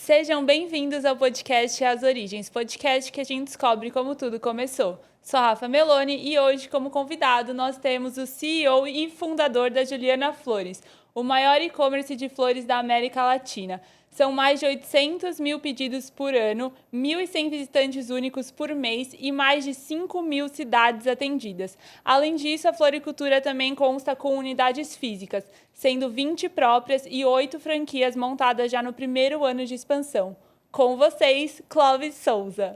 Sejam bem-vindos ao podcast As Origens, podcast que a gente descobre como tudo começou. Sou Rafa Meloni e hoje, como convidado, nós temos o CEO e fundador da Juliana Flores, o maior e-commerce de flores da América Latina. São mais de 800 mil pedidos por ano, 1.100 visitantes únicos por mês e mais de 5 mil cidades atendidas. Além disso, a floricultura também consta com unidades físicas, sendo 20 próprias e 8 franquias montadas já no primeiro ano de expansão. Com vocês, Clóvis Souza.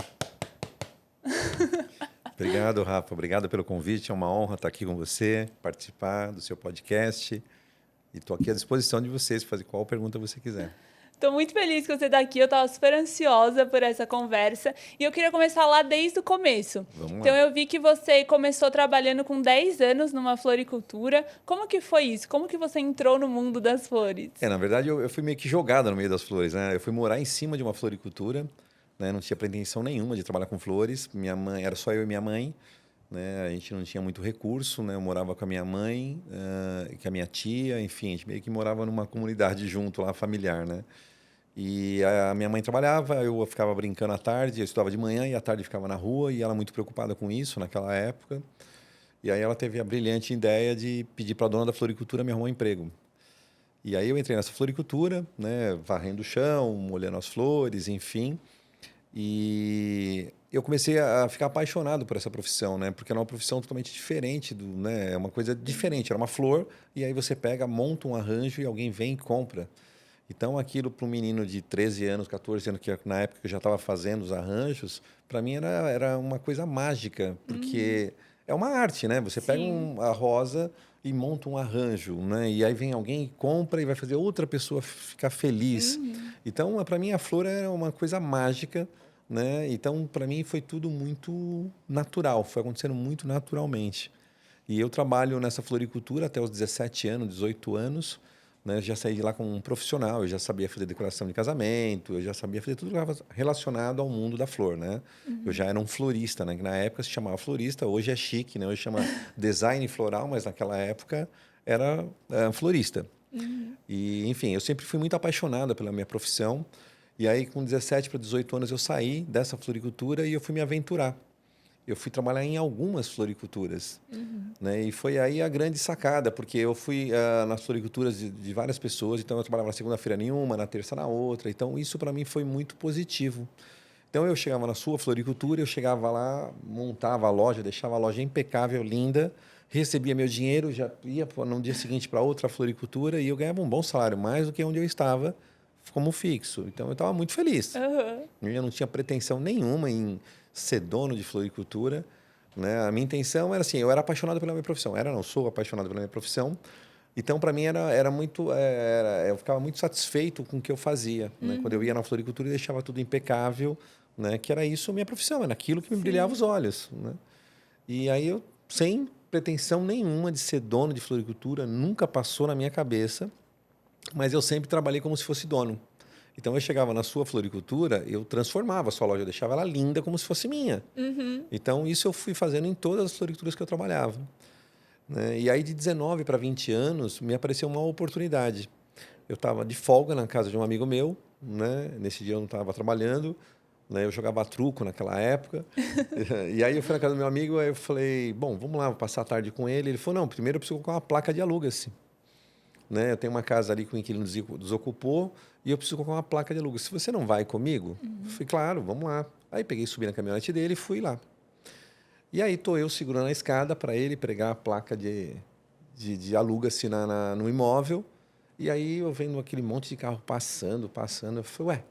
Obrigado, Rafa. Obrigado pelo convite. É uma honra estar aqui com você, participar do seu podcast. E estou aqui à disposição de vocês, fazer qual pergunta você quiser. Estou muito feliz que você está aqui, eu estava super ansiosa por essa conversa e eu queria começar lá desde o começo. Vamos lá. Então eu vi que você começou trabalhando com 10 anos numa floricultura. Como que foi isso? Como que você entrou no mundo das flores? Na verdade, eu fui meio que jogado no meio das flores, né? Eu fui morar em cima de uma floricultura, né? Não tinha pretensão nenhuma de trabalhar com flores. Minha mãe, era só eu e minha mãe, né? A gente não tinha muito recurso, né? Eu morava com a minha mãe, com a minha tia, enfim, a gente meio que morava numa comunidade junto lá, familiar, né? E a minha mãe trabalhava, eu ficava brincando à tarde, eu estudava de manhã e à tarde ficava na rua, e ela muito preocupada com isso naquela época. E aí ela teve a brilhante ideia de pedir para a dona da floricultura me arrumar um emprego. E aí eu entrei nessa floricultura, né, varrendo o chão, molhando as flores, enfim. E eu comecei a ficar apaixonado por essa profissão, né, porque era uma profissão totalmente diferente, né, é uma coisa diferente, era uma flor, e aí você pega, monta um arranjo e alguém vem e compra. Então, aquilo para um menino de 13 anos, 14 anos, que na época eu já estava fazendo os arranjos, para mim era uma coisa mágica, porque é uma arte, né? Você pega a rosa e monta um arranjo, né? E aí vem alguém e compra e vai fazer outra pessoa ficar feliz. Então, para mim, a flor era uma coisa mágica, né? Então, para mim, foi tudo muito natural, foi acontecendo muito naturalmente. E eu trabalho nessa floricultura até os 17 anos, 18 anos, né? Eu já saí de lá como um profissional, eu já sabia fazer decoração de casamento, eu já sabia fazer tudo relacionado ao mundo da flor, né? Eu já era um florista, né? Que na época se chamava florista, hoje é chique, né? Hoje chama design floral, mas naquela época era florista. E, enfim, eu sempre fui muito apaixonada pela minha profissão. E aí, com 17 para 18 anos, eu saí dessa floricultura e eu fui me aventurar. Eu fui trabalhar em algumas floriculturas, né? E foi aí a grande sacada, porque eu fui nas floriculturas de várias pessoas, então eu trabalhava na segunda-feira nenhuma, na terça na outra, então isso para mim foi muito positivo. Então eu chegava na sua floricultura, eu chegava lá, montava a loja, deixava a loja impecável, linda, recebia meu dinheiro, já ia no dia seguinte para outra floricultura e eu ganhava um bom salário, mais do que onde eu estava como fixo. Então eu estava muito feliz. Eu não tinha pretensão nenhuma em ser dono de floricultura, né? A minha intenção era assim, eu era apaixonado pela minha profissão, sou apaixonado pela minha profissão. Então, para mim, era muito, eu ficava muito satisfeito com o que eu fazia, né? Quando eu ia na floricultura e deixava tudo impecável, né? Que era isso a minha profissão, era aquilo que me brilhava os olhos, né? E aí eu, sem pretensão nenhuma de ser dono de floricultura, nunca passou na minha cabeça, mas eu sempre trabalhei como se fosse dono. Então, eu chegava na sua floricultura, eu transformava a sua loja, eu deixava ela linda como se fosse minha. Então, isso eu fui fazendo em todas as floriculturas que eu trabalhava, né? E aí, de 19 para 20 anos, me apareceu uma oportunidade. Eu estava de folga na casa de um amigo meu, né? Nesse dia eu não estava trabalhando, né? Eu jogava truco naquela época. E aí, eu fui na casa do meu amigo, aí eu falei, bom, vamos lá, vou passar a tarde com ele. Ele falou, não, primeiro eu preciso colocar uma placa de aluga-se, né? Eu tenho uma casa ali que o inquilino desocupou e eu preciso colocar uma placa de aluga. Se você não vai comigo, eu falei, claro, vamos lá. Aí peguei, subi na caminhonete dele e fui lá. E aí estou eu segurando a escada para ele pregar a placa de aluga-se no imóvel. E aí eu vendo aquele monte de carro passando. Eu falei, ué,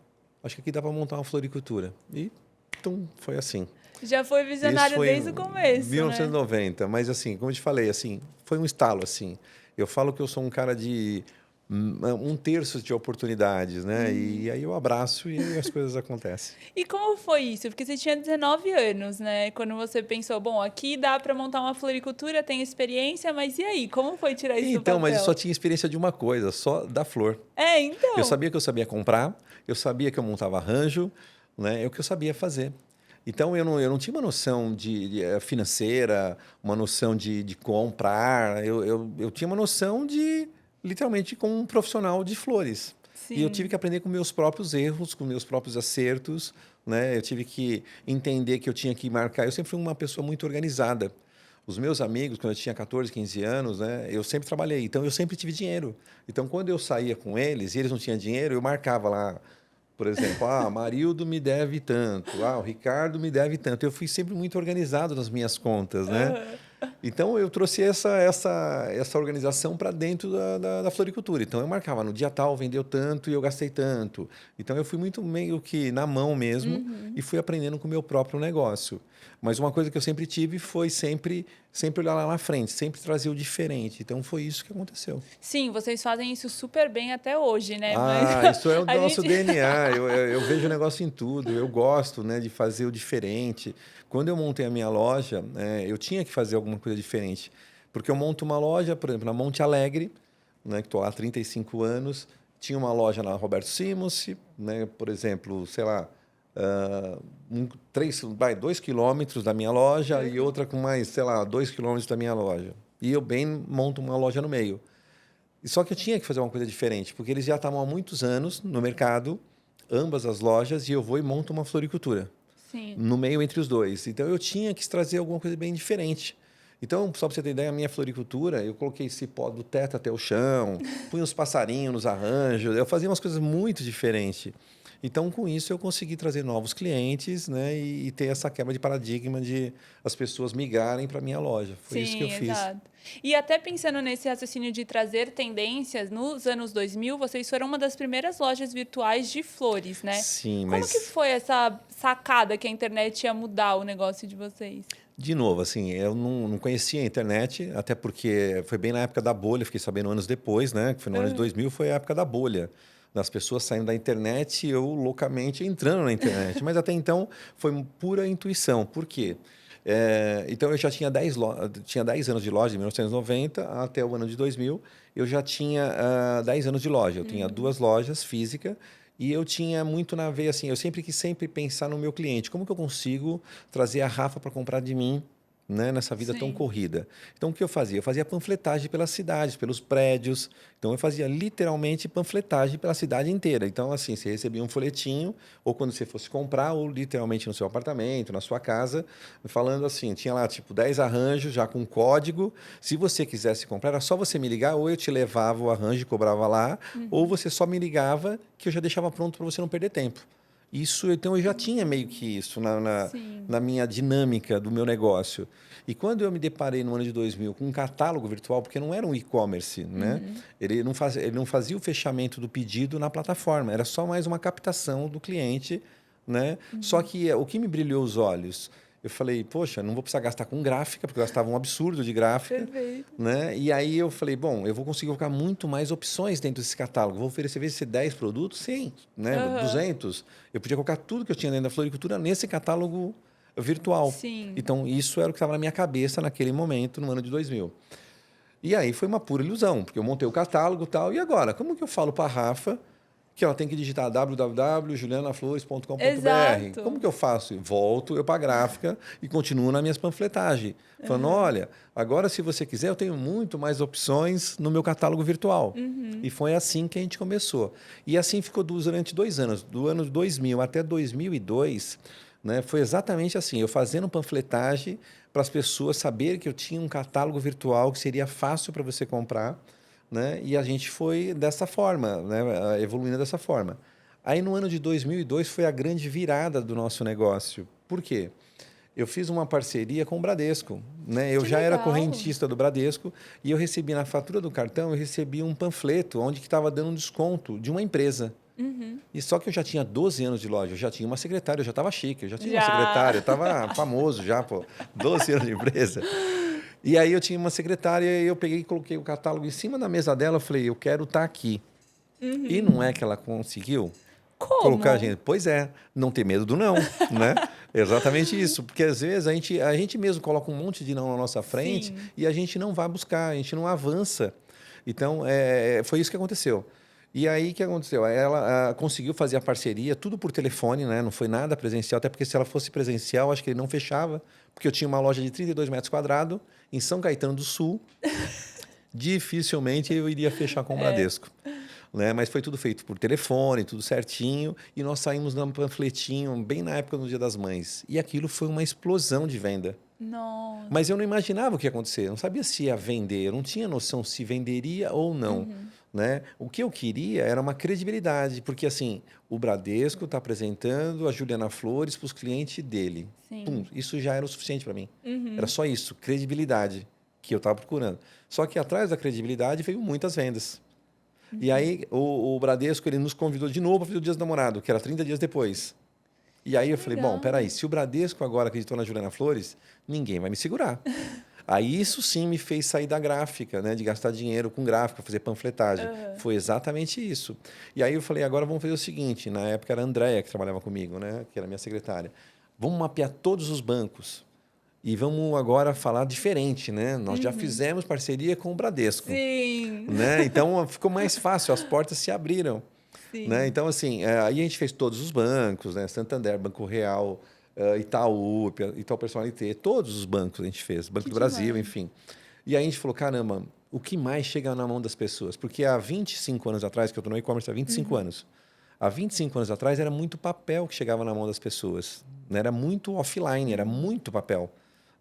acho que aqui dá para montar uma floricultura. E então, foi assim. Já foi visionário desde o começo, 1990, né? Mas assim, como eu te falei, assim, foi um estalo, assim. Eu falo que eu sou um cara de um terço de oportunidades, né? E aí eu abraço e as coisas acontecem. E como foi isso? Porque você tinha 19 anos, né? Quando você pensou, bom, aqui dá para montar uma floricultura, tem experiência, mas e aí? Como foi tirar isso do papel? Então, mas eu só tinha experiência de uma coisa, só da flor. Então. Eu sabia que eu sabia comprar, eu sabia que eu montava arranjo, né? É o que eu sabia fazer. Então, eu não tinha uma noção de financeira, uma noção de comprar. Eu tinha uma noção literalmente, como um profissional de flores. E eu Sim. tive que aprender com meus próprios erros, com meus próprios acertos, né? Eu tive que entender que eu tinha que marcar. Eu sempre fui uma pessoa muito organizada. Os meus amigos, quando eu tinha 14, 15 anos, né, eu sempre trabalhei, então eu sempre tive dinheiro. Então, quando eu saía com eles e eles não tinham dinheiro, eu marcava lá, por exemplo, Marildo me deve tanto, o Ricardo me deve tanto. Eu fui sempre muito organizado nas minhas contas, né? Aham. Então, eu trouxe essa organização para dentro da floricultura. Então, eu marcava, no dia tal vendeu tanto e eu gastei tanto. Então, eu fui muito meio que na mão mesmo Uhum. e fui aprendendo com o meu próprio negócio. Mas uma coisa que eu sempre tive foi sempre olhar lá na frente, sempre trazer o diferente. Então, foi isso que aconteceu. Sim, vocês fazem isso super bem até hoje, né? Mas Isso é o a nosso gente. DNA. Eu vejo o negócio em tudo. Eu gosto, né, de fazer o diferente. Quando eu montei a minha loja, eu tinha que fazer alguma coisa diferente. Porque eu monto uma loja, por exemplo, na Monte Alegre, né, que estou há 35 anos. Tinha uma loja na Roberto Simons, né, por exemplo, sei lá, 2 quilômetros da minha loja e outra com mais, sei lá, 2 quilômetros da minha loja. E eu bem monto uma loja no meio. E só que eu tinha que fazer uma coisa diferente, porque eles já estavam há muitos anos no mercado, ambas as lojas, e eu vou e monto uma floricultura Sim. no meio entre os dois. Então eu tinha que trazer alguma coisa bem diferente. Então, só para você ter ideia, a minha floricultura, eu coloquei cipó do teto até o chão, punha uns passarinhos nos arranjos, eu fazia umas coisas muito diferentes. Então, com isso, eu consegui trazer novos clientes, né, e ter essa quebra de paradigma de as pessoas migrarem para a minha loja. Foi isso que eu Sim, fiz. exato. E até pensando nesse raciocínio de trazer tendências, nos anos 2000, vocês foram uma das primeiras lojas virtuais de flores, né? Sim, Como que mas foi essa sacada que a internet ia mudar o negócio de vocês? de novo, assim, eu não conhecia a internet, até porque foi bem na época da bolha, fiquei sabendo anos depois, né? Que foi no ano de Aham. 2000, foi a época da bolha. Das pessoas saindo da internet e eu loucamente entrando na internet. Mas até então foi pura intuição. Por quê? Então eu já tinha tinha 10 anos de loja, de 1990 até o ano de 2000. Eu já tinha 10 anos de loja. Eu tinha Uhum. 2 lojas físicas e eu tinha muito na veia assim. Eu sempre quis pensar no meu cliente. Como que eu consigo trazer a Rafa para comprar de mim, né, nessa vida tão Sim. corrida? Então, o que eu fazia? Eu fazia panfletagem pelas cidades, pelos prédios. Então, eu fazia literalmente panfletagem pela cidade inteira. Então, assim, você recebia um folhetinho, ou quando você fosse comprar, ou literalmente no seu apartamento, na sua casa, falando assim, tinha lá, tipo, 10 arranjos já com código. Se você quisesse comprar, era só você me ligar, ou eu te levava o arranjo e cobrava lá, ou Uhum. você só me ligava, que eu já deixava pronto para você não perder tempo. Isso, então, eu já tinha meio que isso Sim. na minha dinâmica do meu negócio. E quando eu me deparei no ano de 2000 com um catálogo virtual, porque não era um e-commerce, né? Uhum. Ele não fazia o fechamento do pedido na plataforma, era só mais uma captação do cliente, né? Só Uhum. que o que me brilhou os olhos, eu falei, poxa, não vou precisar gastar com gráfica, porque eu gastava um absurdo de gráfica, Perfeito. né? E aí eu falei, bom, eu vou conseguir colocar muito mais opções dentro desse catálogo. Vou oferecer, em vez de ser 10 produtos, 100, né? Aham. 200. Eu podia colocar tudo que eu tinha dentro da floricultura nesse catálogo virtual. Sim. Então, isso era o que estava na minha cabeça naquele momento, no ano de 2000. E aí foi uma pura ilusão, porque eu montei o catálogo e tal. E agora, como que eu falo para a Rafa que ela tem que digitar www.julianaflores.com.br? Como Exato. que eu faço? Volto eu para a gráfica e continuo nas minhas panfletagens. Falando, Aham. olha, agora se você quiser, eu tenho muito mais opções no meu catálogo virtual. Uhum. E foi assim que a gente começou. E assim ficou durante 2 anos. Do ano 2000 até 2002, né, foi exatamente assim. Eu fazendo panfletagem para as pessoas saberem que eu tinha um catálogo virtual que seria fácil para você comprar, né? E a gente foi dessa forma, né, evoluindo dessa forma. Aí no ano de 2002 foi a grande virada do nosso negócio. Por quê? Eu fiz uma parceria com o Bradesco, né? Eu Que já era legal. correntista do Bradesco e eu recebi na fatura do cartão, eu recebi um panfleto onde que estava dando um desconto de uma empresa. Uhum. E só que eu já tinha 12 anos de loja, eu já tinha uma secretária, eu já estava chique, eu já tinha uma Já. secretária, eu estava famoso já, pô, 12 anos de empresa. E aí eu tinha uma secretária e eu peguei e coloquei o catálogo em cima da mesa dela, eu falei, eu quero estar aqui. E Uhum. não é que ela conseguiu colocar a Como? gente? Pois é, não ter medo do não, né? Exatamente isso, porque às vezes a gente mesmo coloca um monte de não na nossa frente Sim. e a gente não vai buscar, a gente não avança. Então, foi isso que aconteceu. E aí, o que aconteceu? Ela conseguiu fazer a parceria, tudo por telefone, né? Não foi nada presencial, até porque se ela fosse presencial, acho que ele não fechava, porque eu tinha uma loja de 32 metros quadrados em São Caetano do Sul, dificilmente eu iria fechar com o É. Bradesco. né? Mas foi tudo feito por telefone, tudo certinho, e nós saímos num panfletinho bem na época do Dia das Mães. E aquilo foi uma explosão de venda. Nossa. Mas eu não imaginava o que ia acontecer, eu não sabia se ia vender, eu não tinha noção se venderia ou não, né? O que eu queria era uma credibilidade, porque assim, o Bradesco está apresentando a Juliana Flores para os clientes dele. Sim. Pum, isso já era o suficiente para mim. Era só isso, credibilidade que eu estava procurando. Só que atrás da credibilidade veio muitas vendas. E aí o Bradesco ele nos convidou de novo para fazer o Dia do Namorado, que era 30 dias depois. E aí eu falei, Legal. bom, peraí, se o Bradesco agora acreditou na Juliana Flores, ninguém vai me segurar. Aí isso sim me fez sair da gráfica, né? De gastar dinheiro com gráfica, fazer panfletagem. Foi exatamente isso. E aí eu falei, agora vamos fazer o seguinte, na época era a Andréia que trabalhava comigo, né? Que era minha secretária. Vamos mapear todos os bancos. E vamos agora falar diferente, né? Nós já fizemos parceria com o Bradesco. Sim. Né? Então ficou mais fácil, as portas se abriram. Sim. Né? Então, assim, aí a gente fez todos os bancos, né? Santander, Banco Real, Itaú, Itaú Personalité, todos os bancos a gente fez, Banco do Brasil, demais. enfim. E aí a gente falou, caramba, o que mais chega na mão das pessoas? Porque há 25 anos atrás, que eu estou no e-commerce há 25 anos, há 25 anos atrás era muito papel que chegava na mão das pessoas. Né? Era muito offline, era muito papel.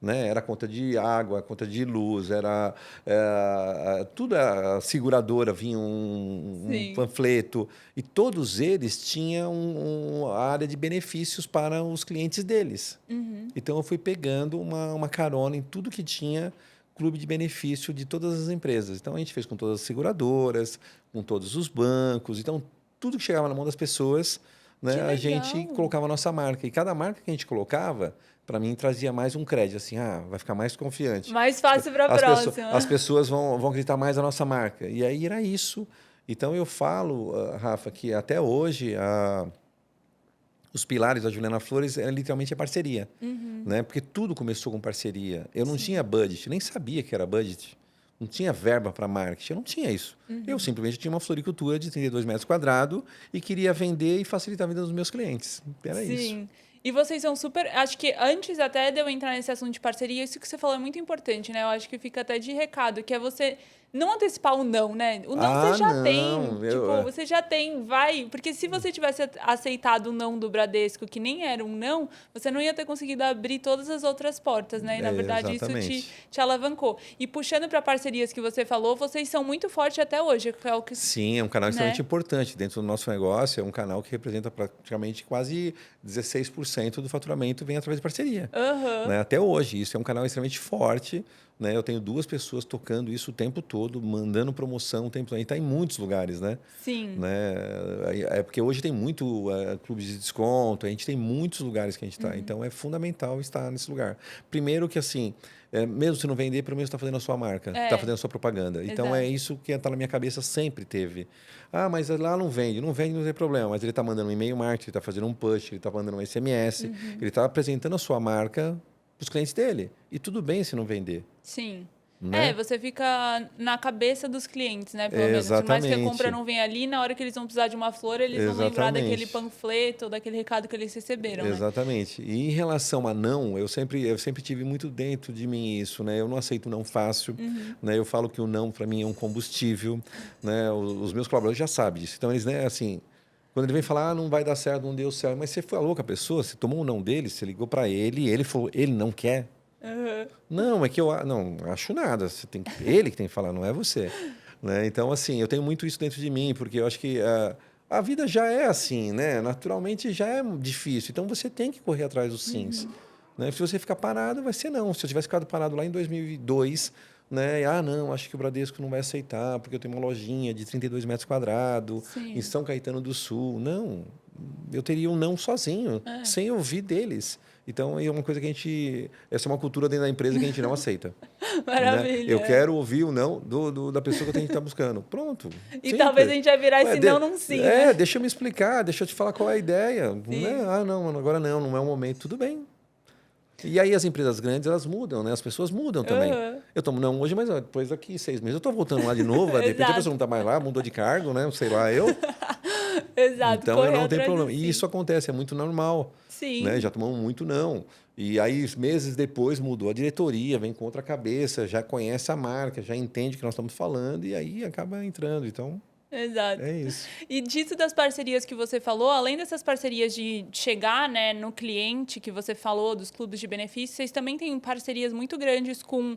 Né? Era conta de água, conta de luz, era tudo a seguradora vinha um panfleto e todos eles tinham a área de benefícios para os clientes deles. Então eu fui pegando uma carona em tudo que tinha clube de benefício de todas as empresas. Então a gente fez com todas as seguradoras, com todos os bancos. Então tudo que chegava na mão das pessoas, né, a gente colocava a nossa marca. E cada marca que a gente colocava, para mim, trazia mais um crédito. Assim, vai ficar mais confiante. Mais fácil para a próxima. As pessoas vão acreditar mais na nossa marca. E aí era isso. Então, eu falo, Rafa, que até hoje os pilares da Juliana Flores literalmente é parceria. Né? Porque tudo começou com parceria. Eu não tinha budget, nem sabia que era budget. Não tinha verba para marketing, eu não tinha isso. Eu simplesmente tinha uma floricultura de 32 metros quadrados e queria vender e facilitar a vida dos meus clientes. Era isso. Sim. E vocês são super... Acho que antes até de eu entrar nesse assunto de parceria, isso que você falou é muito importante, né? Eu acho que fica até de recado, que é você não antecipar o não, né? O não você já tem. Tipo, você já tem, vai. Porque se você tivesse aceitado o não do Bradesco, que nem era um não, você não ia ter conseguido abrir todas as outras portas, né? E, na verdade, exatamente. isso te alavancou. E puxando para parcerias que você falou, vocês são muito fortes até hoje. Que é o que, sim, é um canal extremamente importante. Dentro do nosso negócio, é um canal que representa praticamente quase 16% do faturamento vem através de parceria. Né? Até hoje, isso é um canal extremamente forte. Né? Eu tenho 2 pessoas tocando isso o tempo todo, mandando promoção o tempo todo. A gente está em muitos lugares, né? Sim. Né? É porque hoje tem muito clube de desconto, a gente tem muitos lugares que a gente está. Então, é fundamental estar nesse lugar. Primeiro que, assim, mesmo se não vender, pelo menos está fazendo a sua marca, está fazendo a sua propaganda. Então, é isso que está na minha cabeça, sempre teve. Mas lá não vende, não tem problema. Mas ele está mandando um e-mail marketing, ele está fazendo um push, ele está mandando um SMS, ele está apresentando a sua marca para os clientes dele. E tudo bem se não vender. Sim. Né? Você fica na cabeça dos clientes, né? Pelo menos. Por mais que a compra não venha ali, na hora que eles vão precisar de uma flor, eles vão lembrar daquele panfleto ou daquele recado que eles receberam. Exatamente. Né? E em relação a não, eu sempre tive muito dentro de mim isso, né? Eu não aceito não fácil, né? Eu falo que o não para mim é um combustível, né? Os meus colaboradores já sabem disso. Então eles, né, assim, quando ele vem falar, não vai dar certo, não deu certo, mas você falou com a pessoa, você tomou um não dele, você ligou para ele falou, ele não quer. Não, é que eu não acho nada. Ele que tem que falar, não é você. Né? Então, assim, eu tenho muito isso dentro de mim, porque eu acho que a vida já é assim, né? Naturalmente já é difícil. Então, você tem que correr atrás dos sims. Né? Se você ficar parado, vai ser não. Se eu tivesse ficado parado lá em 2002, né? Não, acho que o Bradesco não vai aceitar, porque eu tenho uma lojinha de 32 metros quadrados em São Caetano do Sul. Não, eu teria um não sozinho, sem ouvir deles. Então, é uma coisa que essa é uma cultura dentro da empresa que a gente não aceita. Maravilha. Né? Eu quero ouvir o não da pessoa que a gente está buscando. Pronto. E simples. Talvez a gente vai virar esse não num sim. Deixa eu me explicar, deixa eu te falar qual é a ideia. Não, não, agora não é o momento. Tudo bem. E aí as empresas grandes, elas mudam, né? As pessoas mudam também. Eu tomo não hoje, mas depois daqui 6 meses eu estou voltando lá de novo. De repente a pessoa não está mais lá, mudou de cargo, né? Sei lá, eu. Exato. Então eu não tenho problema. E isso acontece, é muito normal. Sim. Né? Já tomamos muito não. E aí, meses depois, mudou a diretoria, vem com outra cabeça, já conhece a marca, já entende o que nós estamos falando e aí acaba entrando. Então, Exato. É isso. E disso das parcerias que você falou, além dessas parcerias de chegar, né, no cliente que você falou, dos clubes de benefícios, vocês também têm parcerias muito grandes com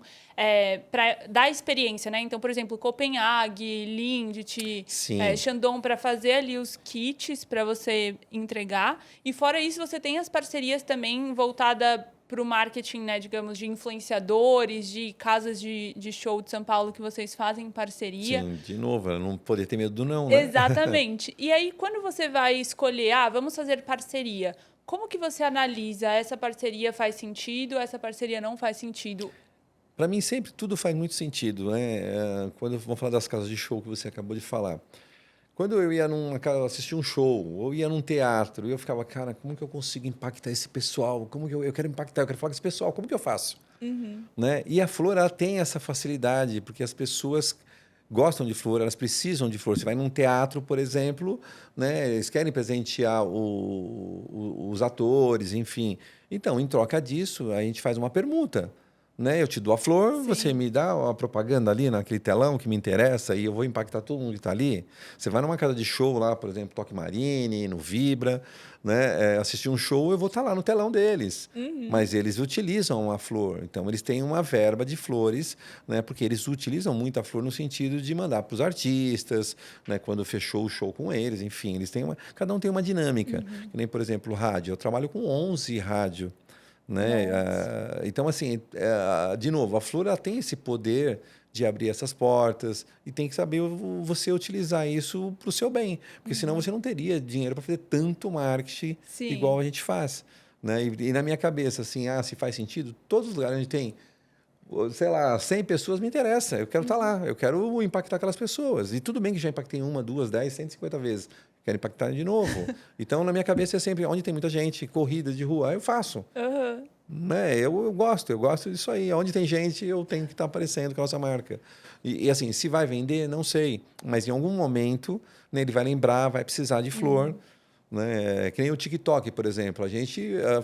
para dar experiência, né? Então, por exemplo, Copenhague, Lindt, Sim. Shandong, para fazer ali os kits para você entregar. E fora isso, você tem as parcerias também voltada para o marketing, né, digamos, de influenciadores, de casas de show de São Paulo que vocês fazem em parceria. Sim, de novo, não poder ter medo do não, né? Exatamente. E aí, quando você vai escolher, vamos fazer parceria, como que você analisa essa parceria faz sentido, essa parceria não faz sentido? Para mim, sempre tudo faz muito sentido, né? Quando vamos falar das casas de show que você acabou de falar. Quando eu ia assistir um show, ou ia num teatro, eu ficava, cara, como que eu consigo impactar esse pessoal? Como que eu quero impactar, eu quero falar com esse pessoal, como que eu faço? Né? E a flor, ela tem essa facilidade, porque as pessoas gostam de flor, elas precisam de flor. Você vai num teatro, por exemplo, né? Eles querem presentear os atores, enfim. Então, em troca disso, a gente faz uma permuta. Né? Eu te dou a flor, Sim. você me dá a propaganda ali naquele telão que me interessa e eu vou impactar todo mundo que está ali. Você vai numa casa de show lá, por exemplo, Toque Marine, no Vibra, né? Assistir um show, eu vou estar lá no telão deles. Mas eles utilizam a flor, então eles têm uma verba de flores, né? Porque eles utilizam muito a flor no sentido de mandar para os artistas, né? Quando fechou o show com eles, enfim, cada um tem uma dinâmica. Que nem, por exemplo, rádio. Eu trabalho com 11 rádio. Né? Então, assim, de novo, a flor ela tem esse poder de abrir essas portas e tem que saber você utilizar isso para o seu bem, porque senão você não teria dinheiro para fazer tanto marketing igual a gente faz. Né? E na minha cabeça, assim, se faz sentido, todos os lugares onde tem, sei lá, 100 pessoas me interessa, eu quero estar lá, eu quero impactar aquelas pessoas. E tudo bem que já impactei 1, 2, 10, 150 vezes, quero impactar de novo. Então, na minha cabeça é sempre, onde tem muita gente, corrida de rua, eu faço. Né? Eu gosto disso aí. Onde tem gente, eu tenho que estar aparecendo com a nossa marca. E assim, se vai vender, não sei. Mas em algum momento, né, ele vai lembrar, vai precisar de flor. Né? Que nem o TikTok, por exemplo.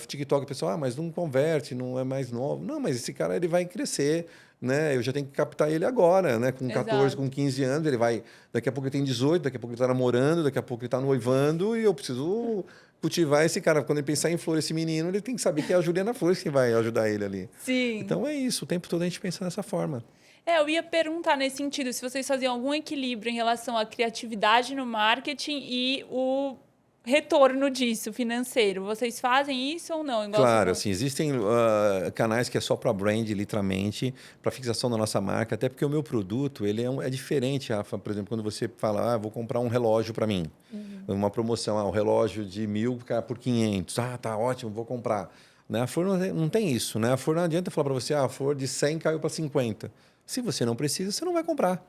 TikTok, o pessoal, mas não converte, não é mais novo. Não, mas esse cara ele vai crescer. Né? Eu já tenho que captar ele agora, né? Com 14, com 15 anos, ele vai. Daqui a pouco ele tem 18, daqui a pouco ele está namorando, daqui a pouco ele está noivando, e eu preciso cultivar esse cara. Quando ele pensar em flor, esse menino, ele tem que saber que é a Juliana Flores que vai ajudar ele ali. Sim. Então é isso, o tempo todo a gente pensa dessa forma. Eu ia perguntar nesse sentido, se vocês faziam algum equilíbrio em relação à criatividade no marketing e o retorno disso, financeiro. Vocês fazem isso ou não? Claro, assim, existem canais que é só para brand, literalmente, para fixação da nossa marca, até porque o meu produto ele é diferente, Rafa. Por exemplo, quando você fala, vou comprar um relógio para mim, uma promoção, um relógio de 1.000 por 500, tá ótimo, vou comprar. Né? A flor não tem isso, né? A flor não adianta falar para você, a flor de 100 caiu para 50. Se você não precisa, você não vai comprar.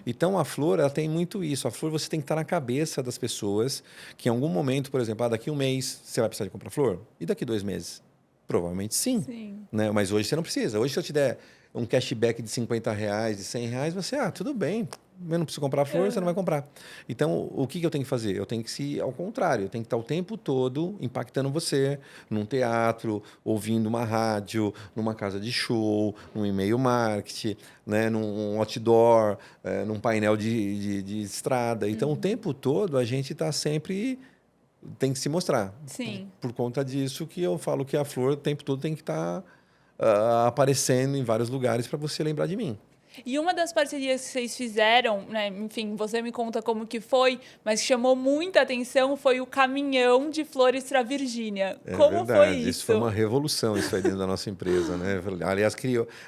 Então, a flor ela tem muito isso. A flor você tem que estar na cabeça das pessoas que em algum momento, por exemplo, daqui um mês você vai precisar de comprar flor? E daqui 2 meses? Provavelmente sim. Né? Mas hoje você não precisa. Hoje, se eu te der um cashback de R$ 50, de R$ 100, você, tudo bem, eu não preciso comprar flor, você não vai comprar. Então, o que eu tenho que fazer? Eu tenho que ser ao contrário, eu tenho que estar o tempo todo impactando você num teatro, ouvindo uma rádio, numa casa de show, num e-mail marketing, né, num outdoor, num painel de estrada. Então, o tempo todo a gente está sempre tem que se mostrar. Sim. Por conta disso que eu falo que a flor o tempo todo tem que estar aparecendo em vários lugares para você lembrar de mim. E uma das parcerias que vocês fizeram, né, enfim, você me conta como que foi, mas que chamou muita atenção foi o caminhão de flores para Virgínia. Como verdade. foi isso? Isso foi uma revolução isso aí dentro da nossa empresa, né? Aliás,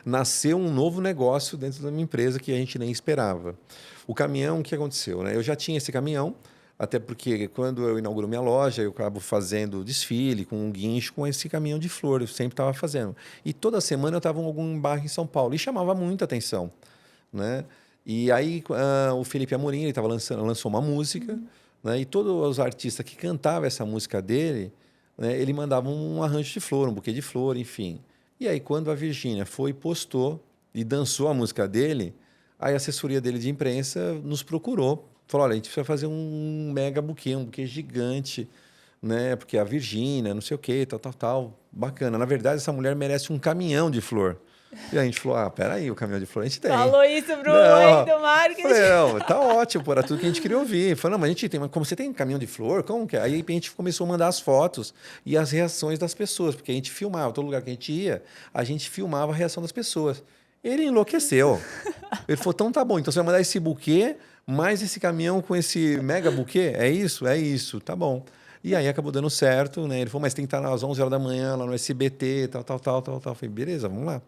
nasceu um novo negócio dentro da minha empresa que a gente nem esperava. O caminhão, o que aconteceu, né? Eu já tinha esse caminhão, até porque quando eu inauguro minha loja, eu acabo fazendo desfile com um guincho com esse caminhão de flor, eu sempre estava fazendo. E toda semana eu estava em algum bairro em São Paulo e chamava muita atenção, né? E aí o Felipe Amorim ele lançou uma música, né? E todos os artistas que cantavam essa música dele, né? Ele mandava um arranjo de flor, um buquê de flor, enfim. E aí quando a Virgínia foi e postou e dançou a música dele, aí a assessoria dele de imprensa nos procurou. Falou, olha, a gente precisa fazer um mega buquê, um buquê gigante, né? Porque a Virgínia, não sei o quê, tal. Bacana. Na verdade, essa mulher merece um caminhão de flor. E a gente falou, peraí, o caminhão de flor a gente tem. Falou isso pro Não. rei do marketing. Falei, não, tá ótimo, pô, era tudo que a gente queria ouvir. Falei, não, mas a gente tem, mas como você tem caminhão de flor, como que é? Aí a gente começou a mandar as fotos e as reações das pessoas, porque a gente filmava, todo lugar que a gente ia, a gente filmava a reação das pessoas. Ele enlouqueceu. Ele falou, então tá bom, então você vai mandar esse buquê, mais esse caminhão com esse mega buquê? É isso? É isso, tá bom. E aí acabou dando certo, né? Ele falou, mas tem que estar às 11 horas da manhã, lá no SBT, tal. Eu falei, beleza, vamos lá.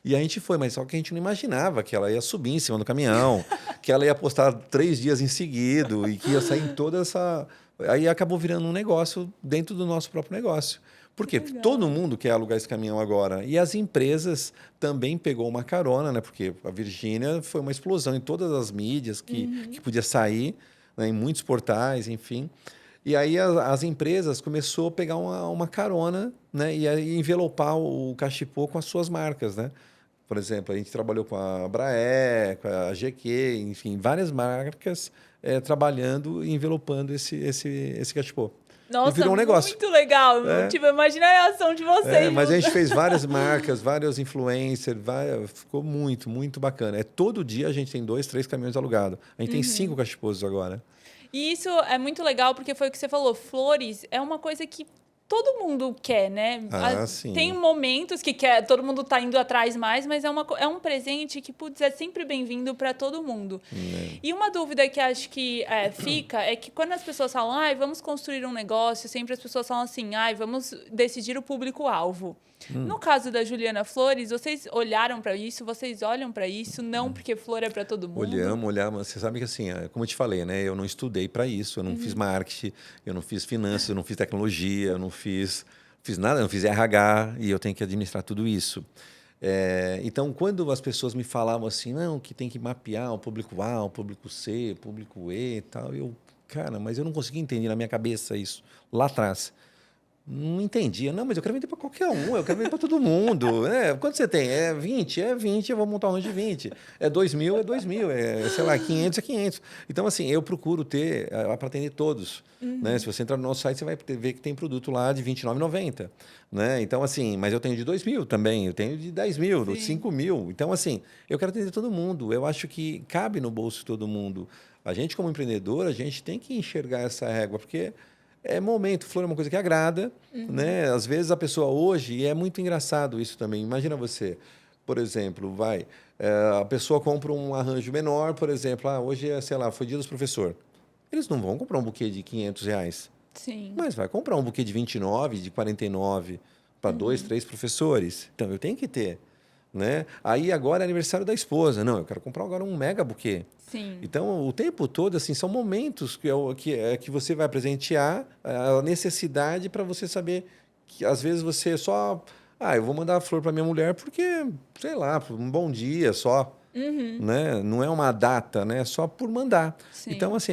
E a gente foi, mas só que a gente não imaginava que ela ia subir em cima do caminhão, que ela ia postar 3 dias em seguida e que ia sair em toda essa... Aí acabou virando um negócio dentro do nosso próprio negócio. Por quê? Porque todo mundo quer alugar esse caminhão agora. E as empresas também pegou uma carona, né? Porque a Virgínia foi uma explosão em todas as mídias que podia sair, né? Em muitos portais, enfim. E aí as empresas começaram a pegar uma carona, né? E aí envelopar o cachepô com as suas marcas, né? Por exemplo, a gente trabalhou com a Braé, com a GQ, enfim, várias marcas trabalhando e envelopando esse cachepô. E Nossa, virou um negócio. muito legal. É. Tipo, imagina a reação de vocês. Mas a gente fez várias marcas, vários influencers, ficou muito, muito bacana. Todo dia a gente tem 2, 3 caminhões alugados. A gente tem 5 cachepôs agora. E isso é muito legal, porque foi o que você falou, flores é uma coisa que todo mundo quer, né? Sim. Tem momentos que quer, todo mundo tá indo atrás mais, mas é um presente que, putz, é sempre bem-vindo para todo mundo. E uma dúvida que acho que fica é que quando as pessoas falam, vamos construir um negócio, sempre as pessoas falam assim, vamos decidir o público-alvo. No caso da Juliana Flores, vocês olharam para isso? Vocês olham para isso? Não porque flor é para todo mundo? Olhamos. Você sabe que assim, como eu te falei, né? Eu não estudei para isso, eu não fiz marketing, eu não fiz finanças, eu não fiz tecnologia, eu não fiz nada, eu não fiz RH e eu tenho que administrar tudo isso. Então, quando as pessoas me falavam assim, não, que tem que mapear o público A, o público C, o público E e tal, cara, mas eu não conseguia entender na minha cabeça isso lá atrás. Não entendia. Não, mas eu quero vender para qualquer um, eu quero vender para todo mundo. Quanto você tem? 20? 20, eu vou montar um rancho de 20. 2.000, 2.000. Sei lá, 500 é 500. Então, assim, eu procuro ter para atender todos. Né? Se você entrar no nosso site, você vai ver que tem produto lá de R$ 29,90. Né? Então, assim, mas eu tenho de 2.000 também, eu tenho de 10.000, de 5.000. Então, assim, eu quero atender todo mundo. Eu acho que cabe no bolso de todo mundo. A gente, como empreendedor, a gente tem que enxergar essa régua, porque... momento, flor é uma coisa que agrada, né? Às vezes a pessoa hoje, e é muito engraçado isso também, imagina você, por exemplo, a pessoa compra um arranjo menor, por exemplo, hoje sei lá, foi dia dos professor. Eles não vão comprar um buquê de R$ 500, Sim. mas vai comprar um buquê de 29, de 49, para 2, 3 professores. Então, eu tenho que ter. Né? Aí agora é aniversário da esposa. Não, eu quero comprar agora um mega buquê. Sim. Então, o tempo todo, assim, são momentos que você vai presentear a necessidade para você saber que, às vezes, você só... eu vou mandar a flor para minha mulher porque, sei lá, por um bom dia só. Né? Não é uma data, né? É só por mandar. Sim. Então, assim,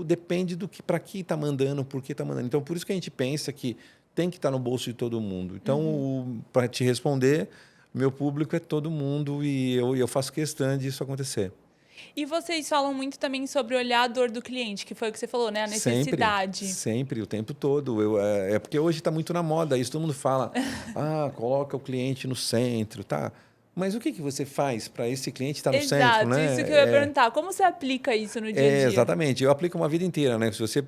depende do que para que está mandando, por que está mandando. Então, por isso que a gente pensa que tem que estar no bolso de todo mundo. Então, para te responder... Meu público é todo mundo e eu faço questão disso acontecer. E vocês falam muito também sobre olhar a dor do cliente, que foi o que você falou, né? A necessidade. Sempre, o tempo todo. Porque hoje está muito na moda isso. Todo mundo fala, coloca o cliente no centro, tá? Mas o que você faz para esse cliente estar no centro, né? Exato, isso que eu ia perguntar. Como você aplica isso no dia a dia? Exatamente. Eu aplico uma vida inteira, né? Se você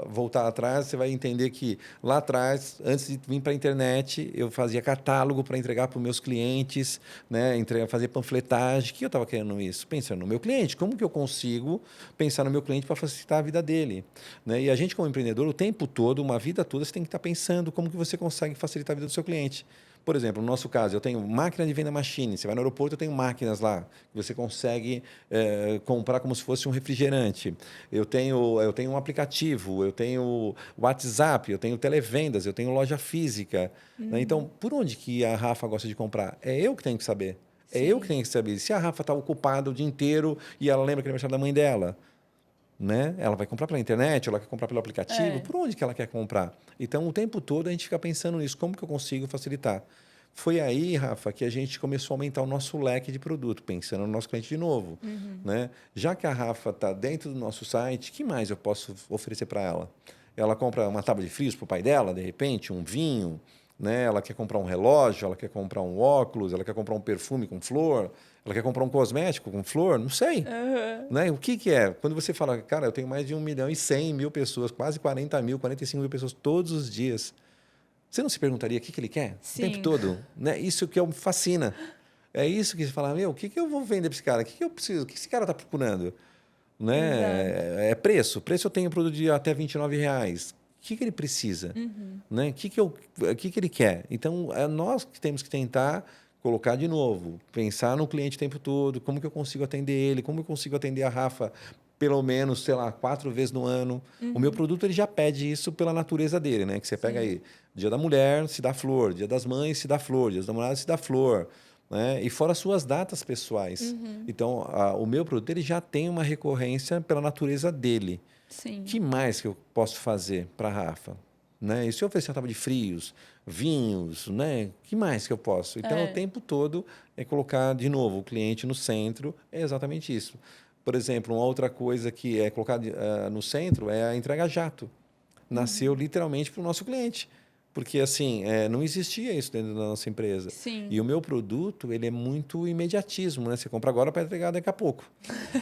voltar atrás, você vai entender que lá atrás, antes de vir para a internet, eu fazia catálogo para entregar para os meus clientes, né? Fazer panfletagem. Que eu estava querendo isso? Pensando no meu cliente. Como que eu consigo pensar no meu cliente para facilitar a vida dele? Né? E a gente, como empreendedor, o tempo todo, uma vida toda, você tem que estar pensando como que você consegue facilitar a vida do seu cliente. Por exemplo, no nosso caso, eu tenho máquina de venda machine. Você vai no aeroporto, eu tenho máquinas lá que você consegue comprar como se fosse um refrigerante. Eu tenho um aplicativo, eu tenho WhatsApp, eu tenho televendas, eu tenho loja física. Né? Então, por onde que a Rafa gosta de comprar? É eu que tenho que saber. É eu que tenho que saber. Se a Rafa está ocupada o dia inteiro e ela lembra que é aniversário da mãe dela, né? Ela vai comprar pela internet, ela quer comprar pelo aplicativo, por onde que ela quer comprar? Então, o tempo todo a gente fica pensando nisso, como que eu consigo facilitar? Foi aí, Rafa, que a gente começou a aumentar o nosso leque de produto, pensando no nosso cliente de novo. Né? Já que a Rafa está dentro do nosso site, o que mais eu posso oferecer para ela? Ela compra uma tábua de frios para o pai dela, de repente, um vinho, né? Ela quer comprar um relógio, ela quer comprar um óculos, ela quer comprar um perfume com flor, ela quer comprar um cosmético com flor, não sei. Aham. Né? O que é? Quando você fala, cara, eu tenho mais de 1.100.000 pessoas, quase 40.000, 45.000 pessoas todos os dias. Você não se perguntaria o que ele quer o tempo Sim. todo? Né? Isso que me fascina. É isso que você fala, meu, o que eu vou vender para esse cara? O que eu preciso? O que esse cara está procurando? Exato. Né? É preço. Preço eu tenho produto de até R$ 29. O que ele precisa? Né? O que ele quer? Então, é nós que temos que tentar colocar de novo, pensar no cliente o tempo todo, como que eu consigo atender ele, como eu consigo atender a Rafa pelo menos, sei lá, 4 vezes no ano. O meu produto ele já pede isso pela natureza dele, né? Que você pega Sim. aí, Dia da Mulher se dá flor, Dia das Mães se dá flor, Dia dos Namorados se dá flor, né? E fora as suas datas pessoais. Então, o meu produto ele já tem uma recorrência pela natureza dele. Sim. Que mais que eu posso fazer para a Rafa? Né? E se eu oferecer uma tábua de frios, vinhos, né? Que mais que eu posso? Então, o É. tempo todo é colocar, de novo, o cliente no centro. É exatamente isso. Por exemplo, uma outra coisa que é colocar no centro é a entrega jato. Nasceu literalmente para o nosso cliente. Porque, assim, não existia isso dentro da nossa empresa. Sim. E o meu produto, ele é muito imediatismo, né? Você compra agora para entregar daqui a pouco.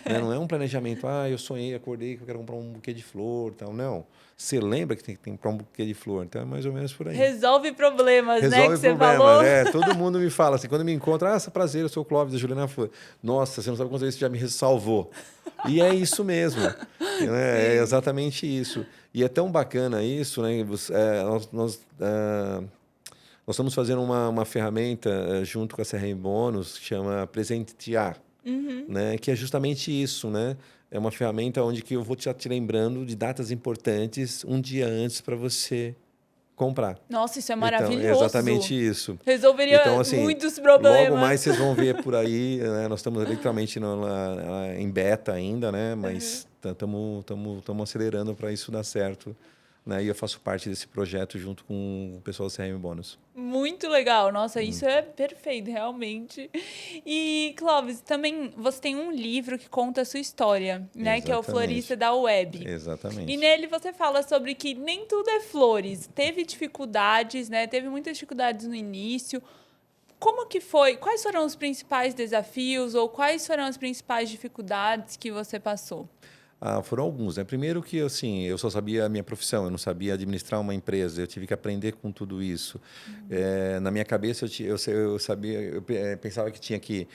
Né? Não é um planejamento, eu sonhei, acordei que eu quero comprar um buquê de flor, tal. Não. Você lembra que tem que comprar um buquê de flor. Então, é mais ou menos por aí. Resolve problemas, né, que Resolve você problemas. falou. Todo mundo me fala assim, quando me encontra, prazer, eu sou o Clóvis da Juliana Flor. Nossa, você não sabe quantas vezes você já me salvou. E é isso mesmo. Né? É Sim. exatamente isso. E é tão bacana isso, né? Nós estamos fazendo uma ferramenta junto com a CRM Bônus que chama Presentear, né? Que é justamente isso, né? É uma ferramenta onde que eu vou te lembrando de datas importantes um dia antes para você comprar. Nossa, isso é Então, é maravilhoso. exatamente isso. Então, Resolveria assim, muitos logo problemas. mais vocês vão ver por aí, né? Nós estamos literalmente em beta ainda, né? Uhum. Mas estamos acelerando para isso dar certo. Né? E eu faço parte desse projeto junto com o pessoal do CRM Bônus. Muito legal. Nossa, isso é perfeito, realmente. E, Clóvis, também você tem um livro que conta a sua história, né? Que é o Florista Exatamente. da Web. E Exatamente. nele você fala sobre que nem tudo é flores. Teve dificuldades, né? Teve muitas dificuldades no início. Como que foi? Quais foram os principais desafios ou quais foram as principais dificuldades que você passou? Foram alguns, né? Primeiro que assim, eu só sabia a minha profissão, eu não sabia administrar uma empresa, eu tive que aprender com tudo isso. Na minha cabeça eu sabia, pensava que tinha que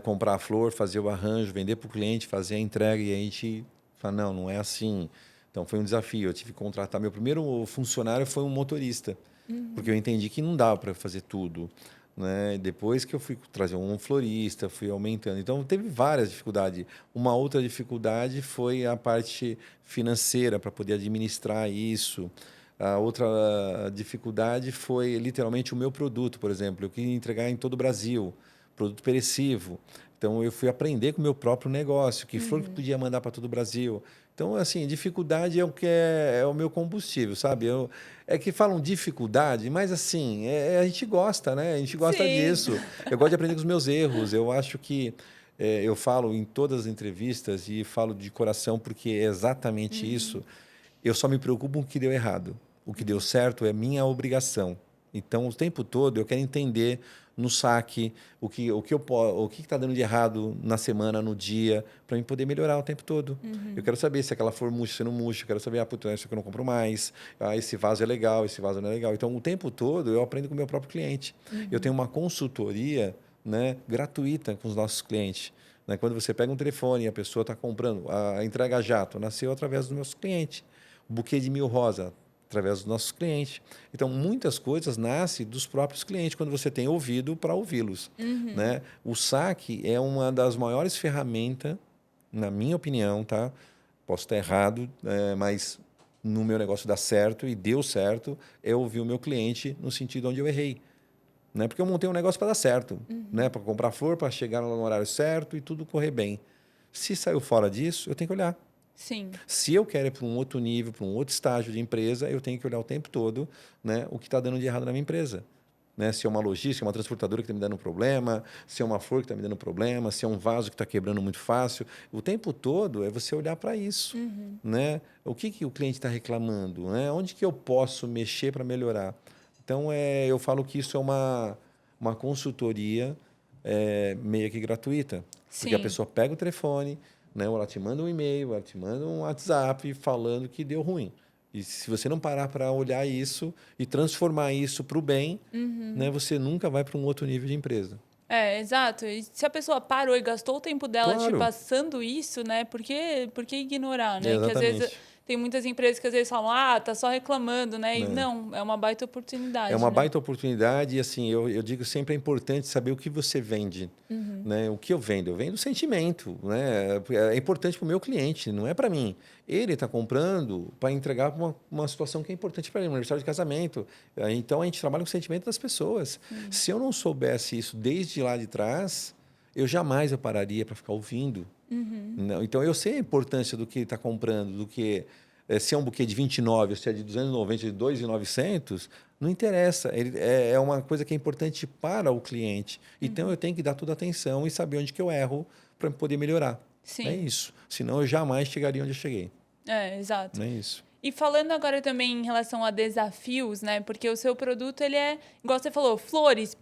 comprar a flor, fazer o arranjo, vender para o cliente, fazer a entrega e a gente fala, não é assim. Então foi um desafio, eu tive que contratar. Meu primeiro funcionário foi um motorista, porque eu entendi que não dava para fazer tudo. Né? Depois que eu fui trazer um florista, fui aumentando. Então, teve várias dificuldades. Uma outra dificuldade foi a parte financeira, para poder administrar isso. A outra dificuldade foi, literalmente, o meu produto, por exemplo. Eu queria entregar em todo o Brasil, produto perecível. Então, eu fui aprender com o meu próprio negócio, que flor que podia mandar para todo o Brasil. Então, assim, dificuldade é o que é o meu combustível, sabe? É que falam dificuldade, mas assim, a gente gosta, né? A gente gosta Sim. disso. Eu gosto de aprender com os meus erros. Eu acho que eu falo em todas as entrevistas e falo de coração porque é exatamente isso. Eu só me preocupo com o que deu errado. O que deu certo é minha obrigação. Então, o tempo todo eu quero entender no saque o que está dando de errado na semana, no dia, para mim poder melhorar o tempo todo. Eu quero saber se aquela flor murcha, se não murcha. Eu quero saber, puta, isso aqui eu não compro mais. Esse vaso é legal, esse vaso não é legal. Então, o tempo todo eu aprendo com o meu próprio cliente. Eu tenho uma consultoria, né, gratuita com os nossos clientes. Né? Quando você pega um telefone e a pessoa está comprando, a entrega jato nasceu através dos meus clientes. O buquê de mil rosa através dos nossos clientes. Então, muitas coisas nascem dos próprios clientes, quando você tem ouvido para ouvi-los. Né? O saque é uma das maiores ferramentas, na minha opinião, tá? Posso estar errado, mas no meu negócio dá certo e deu certo, é ouvir o meu cliente no sentido onde eu errei. Né? Porque eu montei um negócio para dar certo, né? Para comprar flor, para chegar no horário certo e tudo correr bem. Se saiu fora disso, eu tenho que olhar. Sim. Se eu quero ir para um outro nível, para um outro estágio de empresa, eu tenho que olhar o tempo todo, né, o que está dando de errado na minha empresa. Né? Se é uma logística, uma transportadora que está me dando problema, se é uma flor que está me dando problema, se é um vaso que está quebrando muito fácil. O tempo todo é você olhar para isso. Né? O que o cliente está reclamando? Né? Onde que eu posso mexer para melhorar? Então, eu falo que isso é uma consultoria meio que gratuita. Porque a Sim. pessoa pega o telefone, né, ou ela te manda um e-mail, ela te manda um WhatsApp falando que deu ruim. E se você não parar para olhar isso e transformar isso para o bem, né, você nunca vai para um outro nível de empresa. Exato. E se a pessoa parou e gastou o tempo dela te Claro, passando isso, né? Por que ignorar, né? Que às vezes exatamente. tem muitas empresas que às vezes falam, tá só reclamando, né? E Né? não, é uma baita É oportunidade, uma né? baita oportunidade e, assim, eu digo sempre é importante saber o que você vende. Né? O que eu vendo? Eu vendo sentimento. Né? É importante para o meu cliente, não é para mim. Ele está comprando para entregar uma situação que é importante para ele, um aniversário de casamento. Então, a gente trabalha com o sentimento das pessoas. Se eu não soubesse isso desde lá de trás, eu pararia para ficar ouvindo. Não, então, eu sei a importância do que ele está comprando, do que se é um buquê de 29 ou se é de 290, de 2.900, não interessa. É uma coisa que é importante para o cliente. Então, eu tenho que dar toda a atenção e saber onde que eu erro para poder melhorar. É Sim. isso. Senão, eu jamais chegaria onde eu cheguei. Exato. Não é isso. E falando agora também em relação a desafios, né? Porque o seu produto, ele é, igual você falou, flores,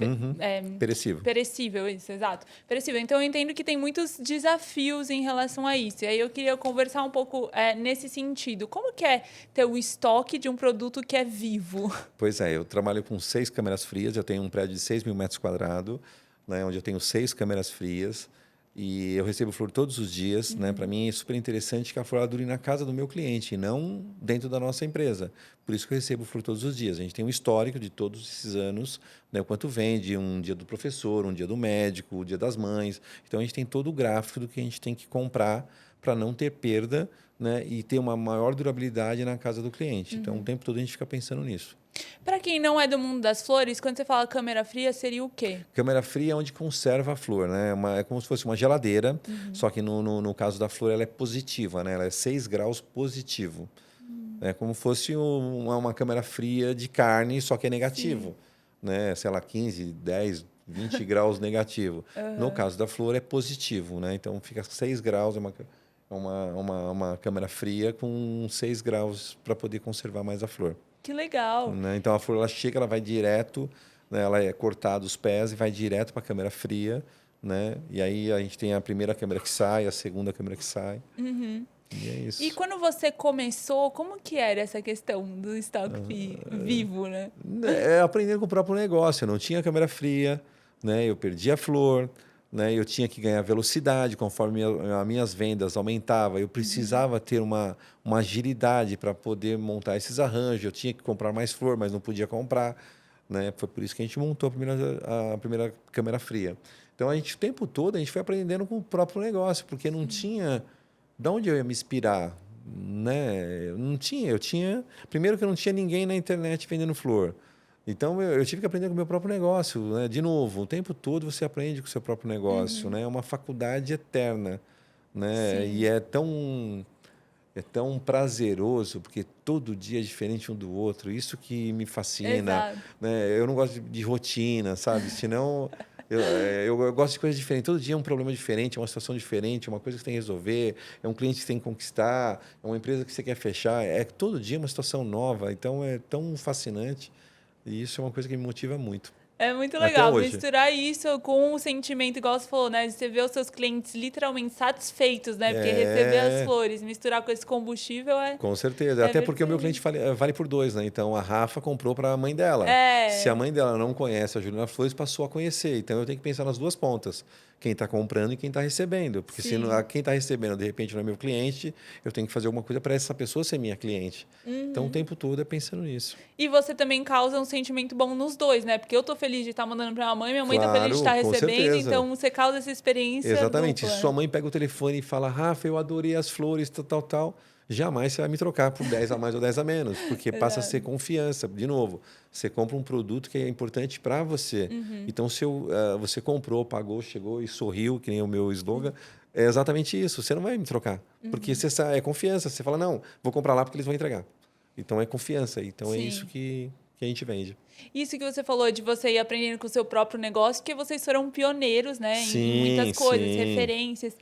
Perecível. perecível, isso, exato. Perecível. Então, eu entendo que tem muitos desafios em relação a isso. E aí eu queria conversar um pouco nesse sentido. Como que é ter o estoque de um produto que é vivo? Pois é, eu trabalho com 6 câmeras frias. Eu tenho um prédio de 6.000 metros quadrados, né, onde eu tenho 6 câmeras frias. E eu recebo flor todos os dias. Né? Para mim é super interessante que a flor ela dure na casa do meu cliente e não dentro da nossa empresa. Por isso que eu recebo flor todos os dias. A gente tem um histórico de todos esses anos, né? O quanto vende, um dia do professor, um dia do médico, o dia das mães. Então a gente tem todo o gráfico do que a gente tem que comprar para não ter perda, né? E ter uma maior durabilidade na casa do cliente. Então o tempo todo a gente fica pensando nisso. Para quem não é do mundo das flores, quando você fala câmera fria, seria o quê? Câmera fria é onde conserva a flor, né? É como se fosse uma geladeira, só que no caso da flor ela é positiva, né? Ela é 6 graus positivo. É como se fosse uma câmera fria de carne, só que é negativo. Né? Sei lá, 15, 10, 20 graus negativo. No caso da flor é positivo, né? Então fica 6 graus, uma câmera fria com 6 graus para poder conservar mais a flor. Que legal. Né? Então a flor ela chega, ela vai direto, né? Ela é cortada os pés e vai direto para a câmera fria, né? E aí a gente tem a primeira câmera que sai, a segunda câmera que sai. E é isso. E quando você começou, como que era essa questão do estoque vivo, né? Aprendendo com o próprio negócio. Eu não tinha câmera fria, né? Eu perdia a flor, né? Eu tinha que ganhar velocidade conforme as minhas vendas aumentavam. Eu precisava ter uma agilidade para poder montar esses arranjos. Eu tinha que comprar mais flor, mas não podia comprar, né? Foi por isso que a gente montou a primeira câmera fria. Então, o tempo todo, a gente foi aprendendo com o próprio negócio, porque não tinha de onde eu ia me inspirar, né? Não tinha. Primeiro que eu não tinha ninguém na internet vendendo flor. Então eu tive que aprender com o meu próprio negócio, né? De novo, o tempo todo você aprende com o seu próprio negócio, né? É uma faculdade eterna, né? Sim. E é tão prazeroso, porque todo dia é diferente um do outro. Isso que me fascina, Exato. né? Eu não gosto de rotina, sabe? Senão eu gosto de coisas diferentes. Todo dia é um problema diferente, é uma situação diferente, é uma coisa que você tem que resolver, é um cliente que você tem que conquistar, é uma empresa que você quer fechar. Todo dia é uma situação nova. Então é tão fascinante. E isso é uma coisa que me motiva muito. É muito Até legal hoje. misturar isso com o sentimento, igual você falou, né? De você ver os seus clientes literalmente satisfeitos, né? Porque receber as flores, misturar com esse combustível Com certeza. Até porque o meu cliente vale por 2, né? Então a Rafa comprou para a mãe dela. Se a mãe dela não conhece a Juliana Flores, passou a conhecer. Então eu tenho que pensar nas duas pontas. Quem está comprando e quem está recebendo. Porque se quem está recebendo, de repente, não é meu cliente, eu tenho que fazer alguma coisa para essa pessoa ser minha cliente. Então o tempo todo é pensando nisso. E você também causa um sentimento bom nos dois, né? Porque eu tô feliz de estar mandando pra minha mãe tá feliz de estar com recebendo, certeza. então você causa essa experiência Exatamente. dupla. Se sua mãe pega o telefone e fala, Rafa, eu adorei as flores, tal, jamais você vai me trocar por 10 a mais ou 10 a menos, porque passa a ser confiança. De novo, você compra um produto que é importante para você. Então, se você comprou, pagou, chegou e sorriu, que nem o meu slogan, é exatamente isso. Você não vai me trocar, porque é confiança. Você fala, não, vou comprar lá porque eles vão entregar. Então, é confiança. Então, é isso que a gente vende. Isso que você falou de você ir aprendendo com o seu próprio negócio, porque vocês foram pioneiros, né? Em muitas coisas, referências.